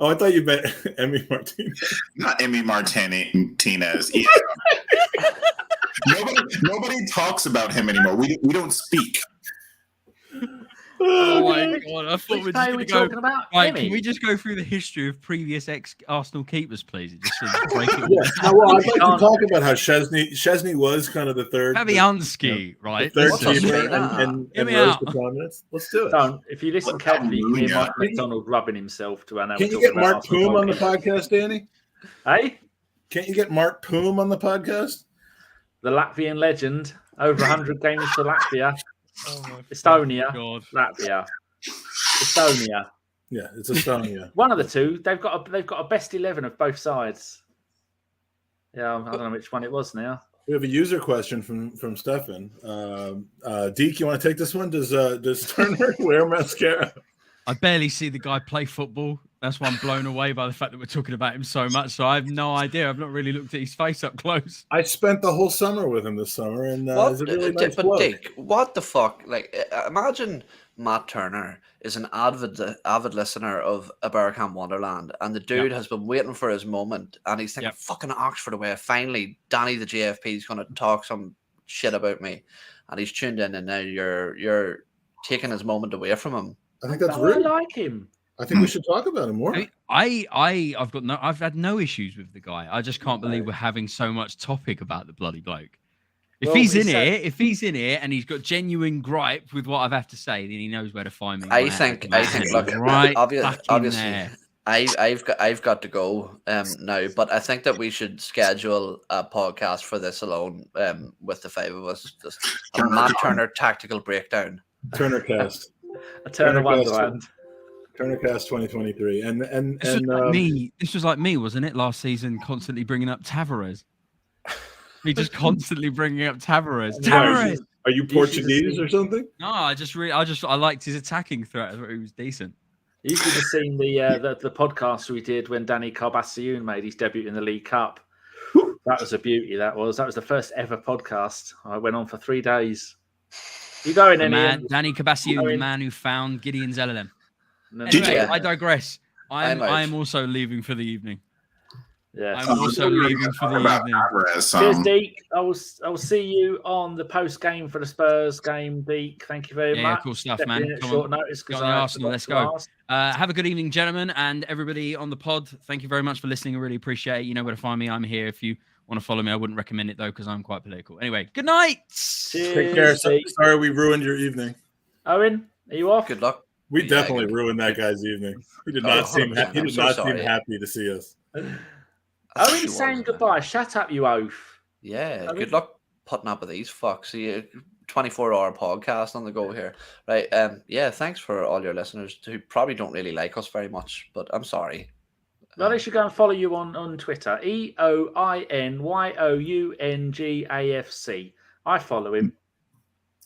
Oh, I thought you meant Emmy Martinez. Not Emmy Martinez. Yeah. Nobody talks about him anymore. We don't speak. Oh my god! I thought we're talking about. Right, can we just go through the history of previous ex-Arsenal keepers, please? Just to break it. Yeah. No, well, I'd like to talk about how Chesney was kind of the third. Fabianski, right? The third teamer and rose to prominence. Let's do it. So, if you listen carefully, you can hear Mike McDonald rubbing himself to. Can you get Mark Poom on the podcast, Danny? Hey, can't you get Mark Poom on the podcast? The Latvian legend, over 100 games for Latvia. Estonia, Latvia, Estonia. Yeah, it's Estonia. One of the two. They've got a best 11 of both sides. Yeah, I don't know which one it was now. We have a user question from Stefan. Deac, you want to take this one? Does Turner wear mascara? I barely see the guy play football. That's why I'm blown away by the fact that we're talking about him so much. So I have no idea. I've not really looked at his face up close. I spent the whole summer with him this summer, and he's a really nice bloke. Dick, what the fuck? Like, imagine Matt Turner is an avid listener of a Bergkamp Wonderland, and the dude has been waiting for his moment, and he's thinking, fucking Oxford away. Finally, Danny the JFP is going to talk some shit about me, and he's tuned in, and now you're taking his moment away from him. I think that's I rude. like him. I think we should talk about him more. I've had no issues with the guy. I just can't believe we're having so much topic about the bloody bloke. If he's in here and he's got genuine gripe with what I've had to say, then he knows where to find me. I think look, right, obviously I've got to go now, but I think that we should schedule a podcast for this alone with the five of us. Just a Matt Turner tactical breakdown. Turnercast. A Turner Wonderland. Turnercast 2023. This was like me, wasn't it? Last season, constantly bringing up Tavares. Me just constantly bringing up Tavares. Tavares. Are you Portuguese or something? No, I liked his attacking threat. I thought he was decent. You should have seen the podcast we did when Danny Carbassiun made his debut in the League Cup. That was a beauty. That was the first ever podcast. I went on for 3 days. You going in, Ian? Danny Carbassiun, the man who found Gideon's LLM. No, anyway, I digress. I'm also leaving for the evening. Yeah, I'm also leaving for the evening. Cheers, Deac. I will see you on the post game for the Spurs game, Deac. Thank you very much. Yeah, cool stuff, man. Short notice because Arsenal. Let's go. Have a good evening, gentlemen, and everybody on the pod. Thank you very much for listening. I really appreciate it. You know where to find me. I'm here if you want to follow me. I wouldn't recommend it though because I'm quite political. Anyway, good night. Cheers, take care. Sorry we ruined your evening. Owen, are you off? Good luck. We definitely ruined that guy's evening. He did not seem happy to see us. Owen's saying goodbye. Shut up, you oaf. Yeah, good luck putting up with these fucks. See you 24-hour podcast on the go here. Right. Yeah, thanks for all your listeners who probably don't really like us very much, but I'm sorry. Well, they should go and follow you on Twitter. EoinYoungafc. I follow him.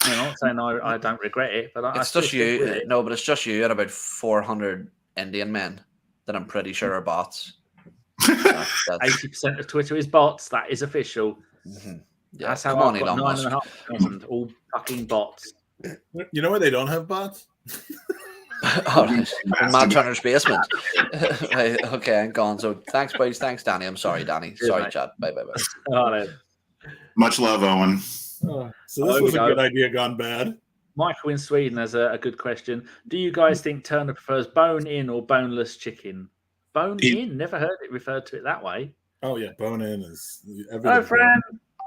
I'm not saying I don't regret it, but it's just you. No, but it's just you and about 400 Indian men that I'm pretty sure are bots. 80% of Twitter is bots. That is official. Mm-hmm. Yeah, that's how I've got 9,500 all fucking bots. You know where they don't have bots? In Matt Turner's basement. Right, okay, I'm gone. So thanks, boys. Thanks, Danny. I'm sorry, Danny. Sorry, Chad. Bye. Much love, Owen. So this was a good idea gone bad. Michael in Sweden has a good question. Do you guys think Turner prefers bone-in or boneless chicken? Bone-in? Never heard it referred to it that way. Oh, yeah. Bone-in is... Oh, Fran.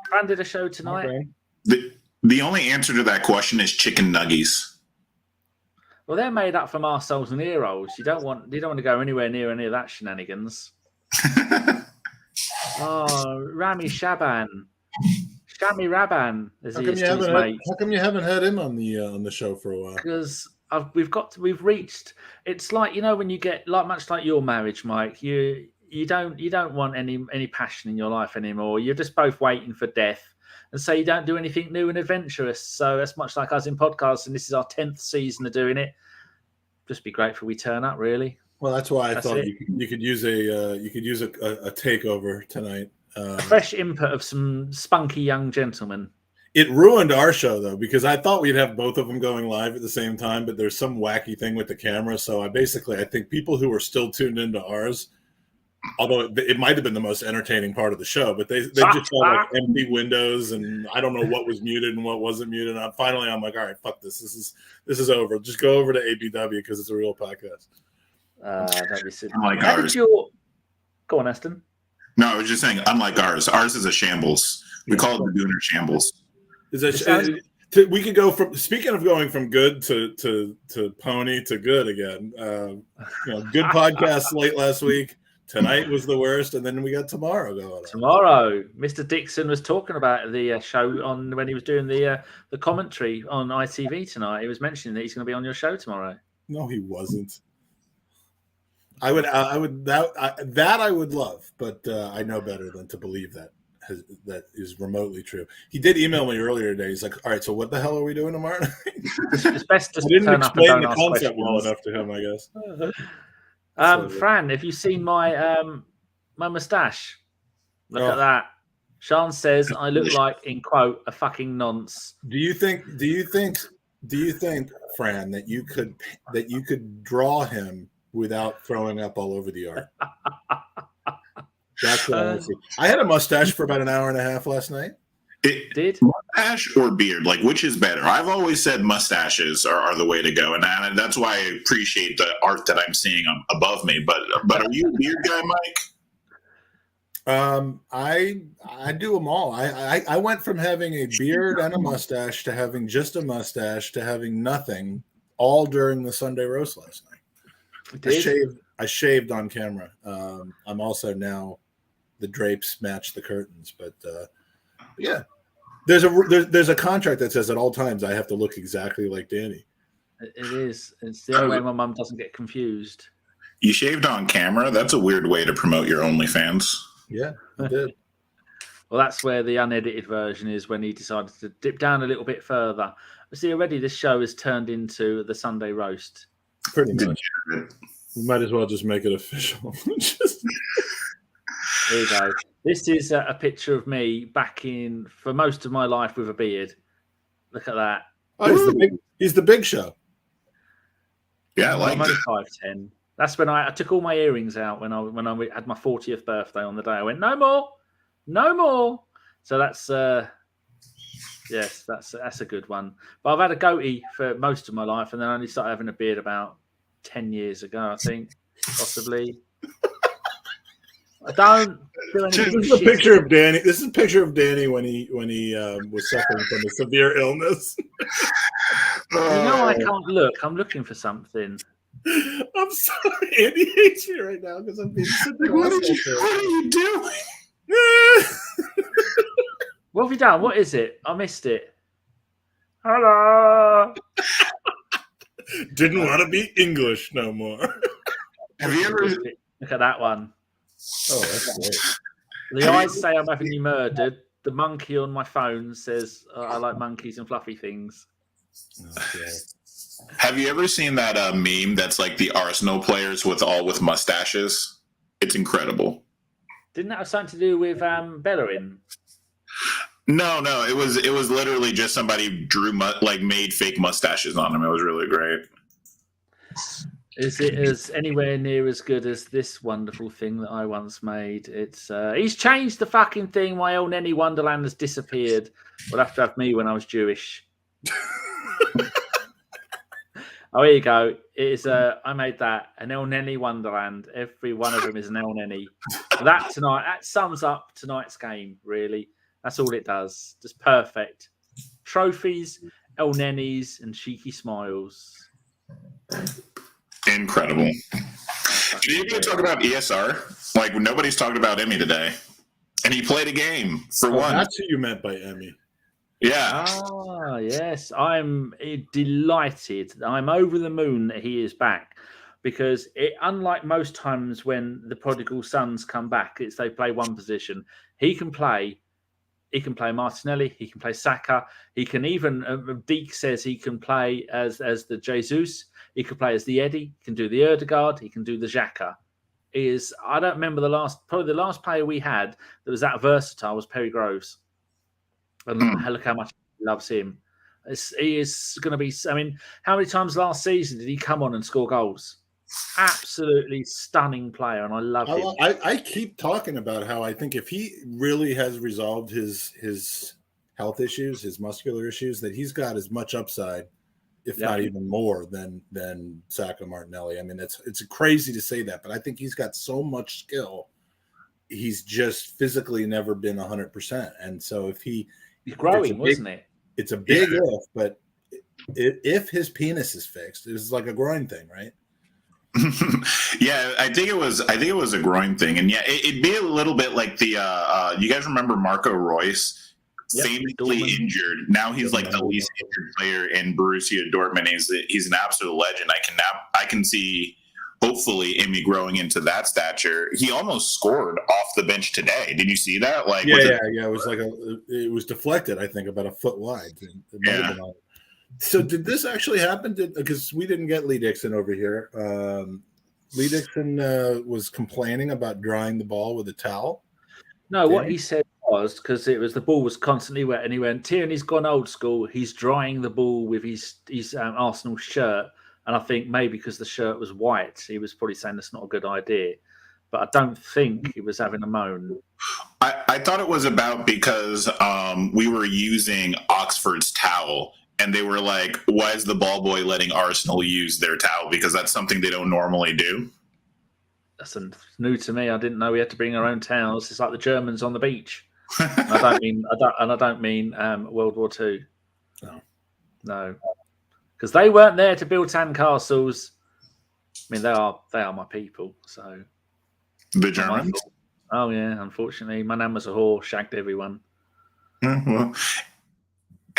Fran did a show tonight. The only answer to that question is chicken nuggies. Well, they're made up from arseholes and ear holes. You don't want to go anywhere near any of that shenanigans. Rami Shaban. Shami Raban, as he is to his mate. How come you haven't had him on the show for a while? Because we've reached. It's like, you know, when you get much like your marriage, Mike. You don't want any passion in your life anymore. You're just both waiting for death, and so you don't do anything new and adventurous. So that's much like us in podcasts, and this is our 10th season of doing it. Just be grateful we turn up, really. Well, that's why I thought you could use a takeover tonight. A fresh input of some spunky young gentlemen. It ruined our show, though, because I thought we'd have both of them going live at the same time, but there's some wacky thing with the camera. So I think people who are still tuned into ours, although it might have been the most entertaining part of the show, but they just saw like empty windows, and I don't know what was muted and what wasn't muted. And I'm like, all right, fuck this. This is over. Just go over to ABW because it's a real podcast. That'd be silly. Unlike ours. Go on, Aston. No, I was just saying, unlike ours. Ours is a shambles. We call it the Gooner shambles. We could go from, speaking of going from good to pony to good again. Good podcast late last week. Tonight was the worst, and then we got tomorrow going on. Tomorrow, Mr. Dixon was talking about the show when he was doing the commentary on ITV tonight. He was mentioning that he's going to be on your show tomorrow. No, he wasn't. I would love, but I know better than to believe that is remotely true. He did email me earlier today. He's like, "All right, so what the hell are we doing tomorrow night?" It's best to didn't turn explain up and the concept well enough to him, I guess. Fran, have you seen my moustache? Look at that. Sean says I look like, in quote, a fucking nonce. Do you think, Fran, that you could draw him without throwing up all over the art? That's what I see. I had a mustache for about an hour and a half last night. Mustache or beard? Like, which is better? I've always said mustaches are the way to go, and that's why I appreciate the art that I'm seeing above me. But are you a beard guy, Mike? I do them all. I went from having a beard and a mustache to having just a mustache to having nothing, all during the Sunday roast last night. I shaved on camera. I'm also now the drapes match the curtains, but yeah, there's a contract that says at all times I have to look exactly like Danny. It is. It's the only way my mum doesn't get confused. You shaved on camera? That's a weird way to promote your OnlyFans. Yeah, I did. Well, that's where the unedited version is, when he decided to dip down a little bit further. See, already this show has turned into the Sunday roast. Pretty much. We might as well just make it official. There you go. This is a picture of me back in, for most of my life, with a beard. Look at that. Oh, he's the big show. Yeah, I like I'm only 5'10". That's when I took all my earrings out when I had my 40th birthday on the day. I went, no more. So that's yes, that's a good one. But I've had a goatee for most of my life, and then I only started having a beard about 10 years ago, I think, possibly. I don't do anything. This is a picture of Danny. This is a picture of Danny when he was suffering from a severe illness. I can't look. I'm looking for something. I'm sorry, Andy hates me right now because I'm being such a what are you doing? What have you done? What is it? I missed it. Hello. Didn't want to be English no more. Have you ever look at that one? Oh, that's great. The eyes say I'm having you murdered. The monkey on my phone says I like monkeys and fluffy things. Okay. Have you ever seen that meme that's like the Arsenal players with mustaches? It's incredible. Didn't that have something to do with Bellerin? No, it was literally just somebody made fake mustaches on him. It was really great. Is it as anywhere near as good as this wonderful thing that I once made? It's he's changed the fucking thing. My Elneny Wonderland has disappeared. We'll have to have me when I was Jewish. Oh, here you go. It is I made that an Elneny Wonderland. Every one of them is an Elneny. That sums up tonight's game. Really, that's all it does. Just perfect. Trophies, Elnenys, and cheeky smiles. Incredible. Did you even talk about ESR? Like, nobody's talked about Emmy today. And he played a game for one. That's who you meant by Emmy. Yeah. Ah, yes. I'm delighted. I'm over the moon that he is back, because unlike most times when the prodigal sons come back, they play one position. He can play Martinelli. He can play Saka. He can even, Deac says he can play as the Jesus. He can play as the Eddie. He can do the Erdegaard. He can do the Xhaka. I don't remember the last player we had that was that versatile was Perry Groves. And look how much he loves him. He is going to be. I mean, how many times last season did he come on and score goals? Absolutely stunning player, and I love him. I keep talking about how I think if he really has resolved his health issues, his muscular issues, that he's got as much upside, if not even more, than Saka Martinelli. I mean, it's crazy to say that, but I think he's got so much skill. He's just physically never been 100%, and so if he's growing, wasn't it? It's a big if, but if his penis is fixed, it's like a groin thing, right? Yeah, I think it was a groin thing, and yeah, it'd be a little bit like the you guys remember Marco Reus, famously injured. Now he's like the least injured player in Borussia Dortmund. He's an absolute legend. I can see hopefully Emmy growing into that stature. He almost scored off the bench today. Did you see that? Like, yeah. It was it was deflected. I think about a foot wide. So did this actually happen? Because we didn't get Lee Dixon over here. Lee Dixon was complaining about drying the ball with a towel. No, what he said was, because the ball was constantly wet, and he went, Tierney's gone old school. He's drying the ball with his Arsenal shirt. And I think maybe because the shirt was white, he was probably saying that's not a good idea. but I don't think he was having a moan. I thought it was about because we were using Oxford's towel, and they were like, why is the ball boy letting Arsenal use their towel? Because that's something they don't normally do. That's new to me. I didn't know we had to bring our own towels. It's like the Germans on the beach. I don't mean World War II. No, because they weren't there to build sandcastles. I mean, they are my people. So the Germans. Oh yeah, unfortunately, my nan was a whore, shagged everyone. Well,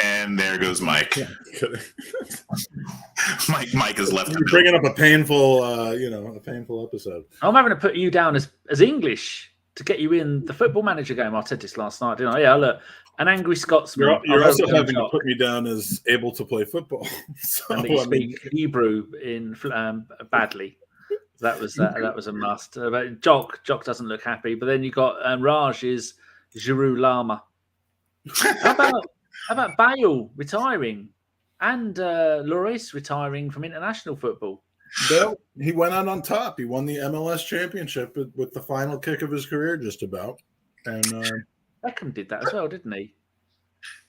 and there goes Mike. Mike is left. You're bringing up a painful, a painful episode. I'm having to put you down as English to get you in the Football Manager game. I said this last night, didn't I? Yeah, look, an angry Scotsman. You're also having to put me down as able to play football. So, and that you speak Hebrew in badly. That was a must. But Jock doesn't look happy. But then you got Raj is Giroud Lama. How about Bale retiring and Lloris retiring from international football? Well, he went out on top. He won the MLS championship with the final kick of his career, just about. And Beckham did that as well, didn't he?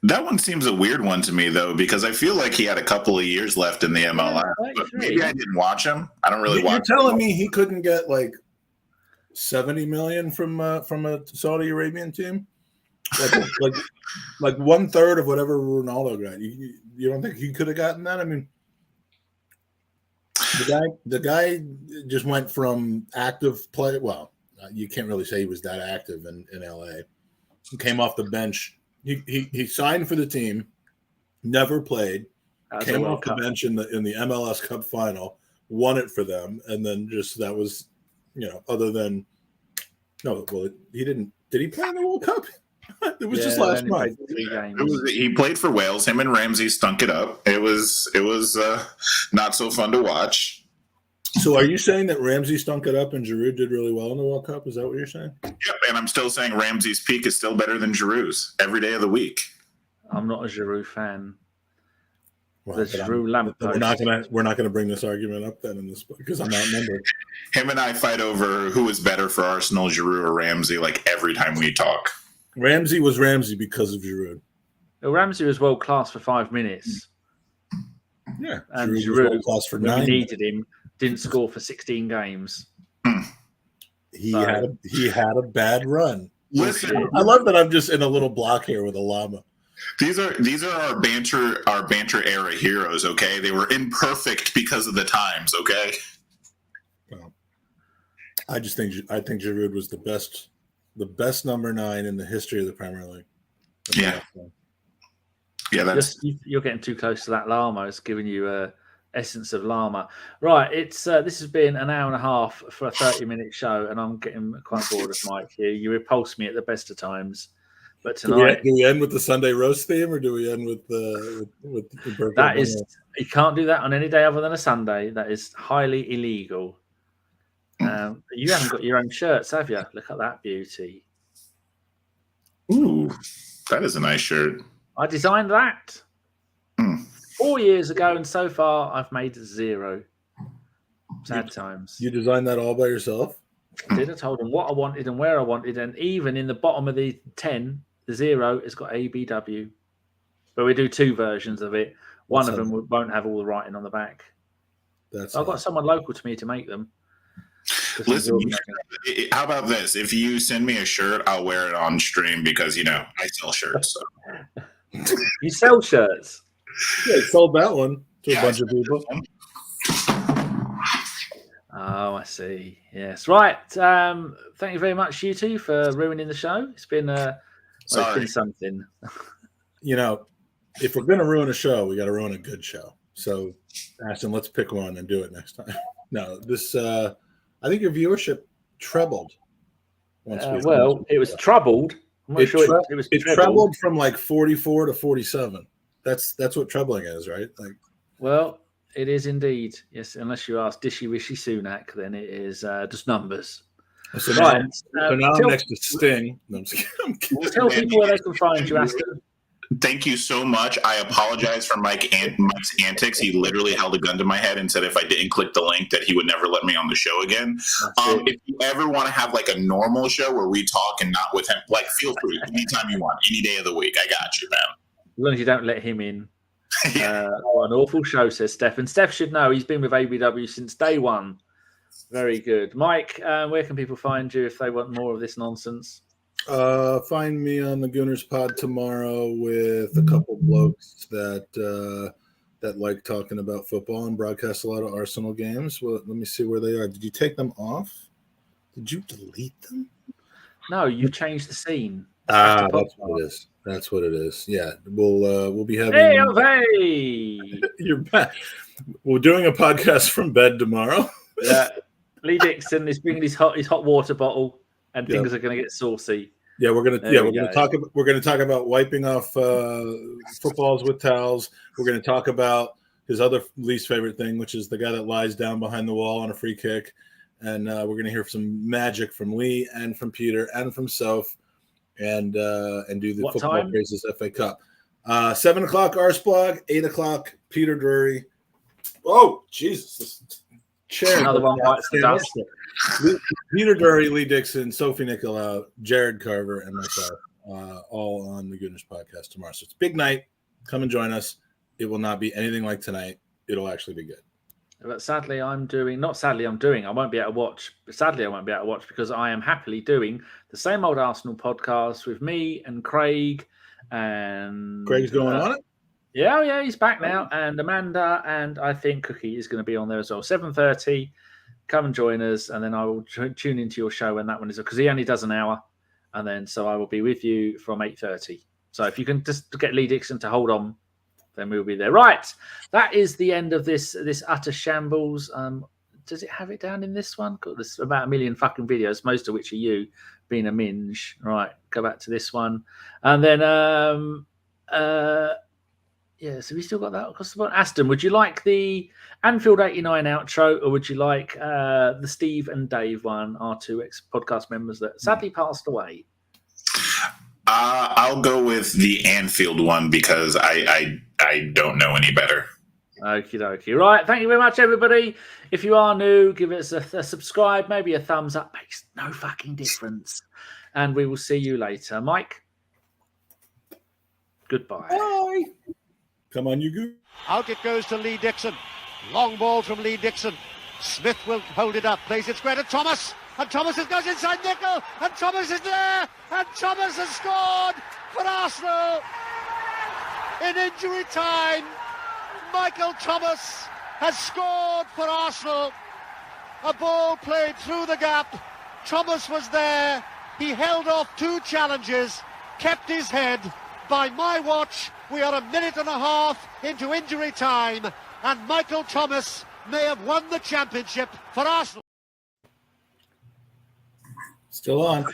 That one seems a weird one to me, though, because I feel like he had a couple of years left in the MLS. But maybe I didn't watch him. I don't really watch him. You're telling me he couldn't get like $70 million from a Saudi Arabian team? Like 1/3 of whatever Ronaldo got. You don't think he could have gotten that? I mean, the guy just went from active play. Well, you can't really say he was that active in LA. He came off the bench. He signed for the team, never played, came off the bench in the MLS Cup final, won it for them, and then just that was, other than he didn't. Did he play in the World Cup? It was just last month. He played for Wales. Him and Ramsey stunk it up. It was not so fun to watch. So are you saying that Ramsey stunk it up and Giroud did really well in the World Cup? Is that what you're saying? Yep, and I'm still saying Ramsey's peak is still better than Giroud's every day of the week. I'm not a Giroud fan. Well, the Giroud lamppost. We're not gonna bring this argument up then in this book because I'm outnumbered. Him and I fight over who is better for Arsenal, Giroud or Ramsey, like every time we talk. Ramsey was Ramsey because of Giroud. Well, Ramsey was world class for 5 minutes. Yeah, and Giroud was for 9. We needed him. Didn't score for 16 games. He had a bad run. Listen, I love that I'm just in a little block here with a llama. These are our banter era heroes. Okay, they were imperfect because of the times. Okay. Well, I think Giroud was the best number 9 in the history of the Premier League. Yeah, you're getting too close to that llama. It's giving you essence of llama. Right, it's this has been an hour and a half for a 30-minute show, and I'm getting quite bored of Mike here. You repulse me at the best of times, but tonight do we end with the Sunday roast theme, or do we end with the Bergkamp? That is, you can't do that on any day other than a Sunday. That is highly illegal. You haven't got your own shirts, have you? Look at that beauty. Ooh, that is a nice shirt. I designed that 4 years ago, and so far I've made 0. Sad times. You designed that all by yourself? I did. I told them what I wanted and where I wanted, and even in the bottom of the 10, the 0 has got ABW. But we do 2 versions of it. One of them won't have all the writing on the back. I've got someone local to me to make them. Listen, how about this? If you send me a shirt, I'll wear it on stream because, I sell shirts. So. You sell shirts? Yeah, I sold that one to a bunch of people. Oh, I see. Yes. Right. Thank you very much, you two, for ruining the show. It's been, it's been something. If we're going to ruin a show, we got to ruin a good show. So, Aston, let's pick one and do it next time. No, this... I think your viewership trebled. It was troubled. It trebled from like 44 to 47. That's what trebling is, right? Well, it is indeed. Yes, unless you ask Dishy Rishi Sunak, then it is just numbers. So now I'm next to Sting. No, I'm just kidding. Tell people where they can find you, Aston. Thank you so much. I apologize for Mike's antics. He literally held a gun to my head and said if I didn't click the link that he would never let me on the show again. If you ever want to have like a normal show where we talk and not with him, like feel free anytime you want, any day of the week. I got you, man. As long as you don't let him in. What an awful show, says Steph. And Steph should know he's been with ABW since day one. Very good. Mike, where can people find you if they want more of this nonsense? Find me on the Gooners Pod tomorrow with a couple blokes that like talking about football and broadcast a lot of Arsenal games. Well, let me see where they are. Did you take them off? Did you delete them? No, you changed the scene. That's what it is. That's what it is. Yeah, we'll be having. Hey! You're back. We're doing a podcast from bed tomorrow. Yeah, Lee Dixon is bringing his hot water bottle, and things are going to get saucy. Yeah, we're gonna talk about wiping off footballs with towels. We're gonna talk about his other least favorite thing, which is the guy that lies down behind the wall on a free kick. And we're gonna hear some magic from Lee and from Peter and from Soph, and do the Football Praises FA Cup. 7 o'clock Arsblog, 8 o'clock Peter Drury. Oh Jesus! This chair. Another one bites the dust. Peter Drury, Lee Dixon, Sophie Nicolau, Jared Carver, and myself, all on the Goodness Podcast tomorrow. So it's a big night. Come and join us. It will not be anything like tonight. It'll actually be good. But sadly, I won't be able to watch. But sadly, I won't be able to watch because I am happily doing the same old Arsenal podcast with me and Craig. And Craig's going on it? Yeah, he's back now. And Amanda, and I think Cookie is going to be on there as well. 7:30. Come and join us, and then I will tune into your show when that one is, because he only does an hour, and then so I will be with you from 8:30. So if you can just get Lee Dixon to hold on, then we'll be there. Right, that is the end of this utter shambles. Does it have it down in this one? God, there's about 1 million fucking videos, most of which are you being a minge. Right, go back to this one, and then so we still got that across the board. Aston, would you like the Anfield 89 outro, or would you like the Steve and Dave one, our two ex-podcast members that sadly passed away? I'll go with the Anfield one because I don't know any better. Okie dokie. Right, thank you very much, everybody. If you are new, give us a subscribe, maybe a thumbs up. Makes no fucking difference. And we will see you later. Mike, goodbye. Bye. Come on, you go. Out it goes to Lee Dixon. Long ball from Lee Dixon. Smith will hold it up. Plays it square to Thomas. And Thomas goes inside Nickel. And Thomas is there. And Thomas has scored for Arsenal. In injury time, Michael Thomas has scored for Arsenal. A ball played through the gap. Thomas was there. He held off two challenges. Kept his head. By my watch, we are 1.5 minutes into injury time, and Michael Thomas may have won the championship for Arsenal. Still on.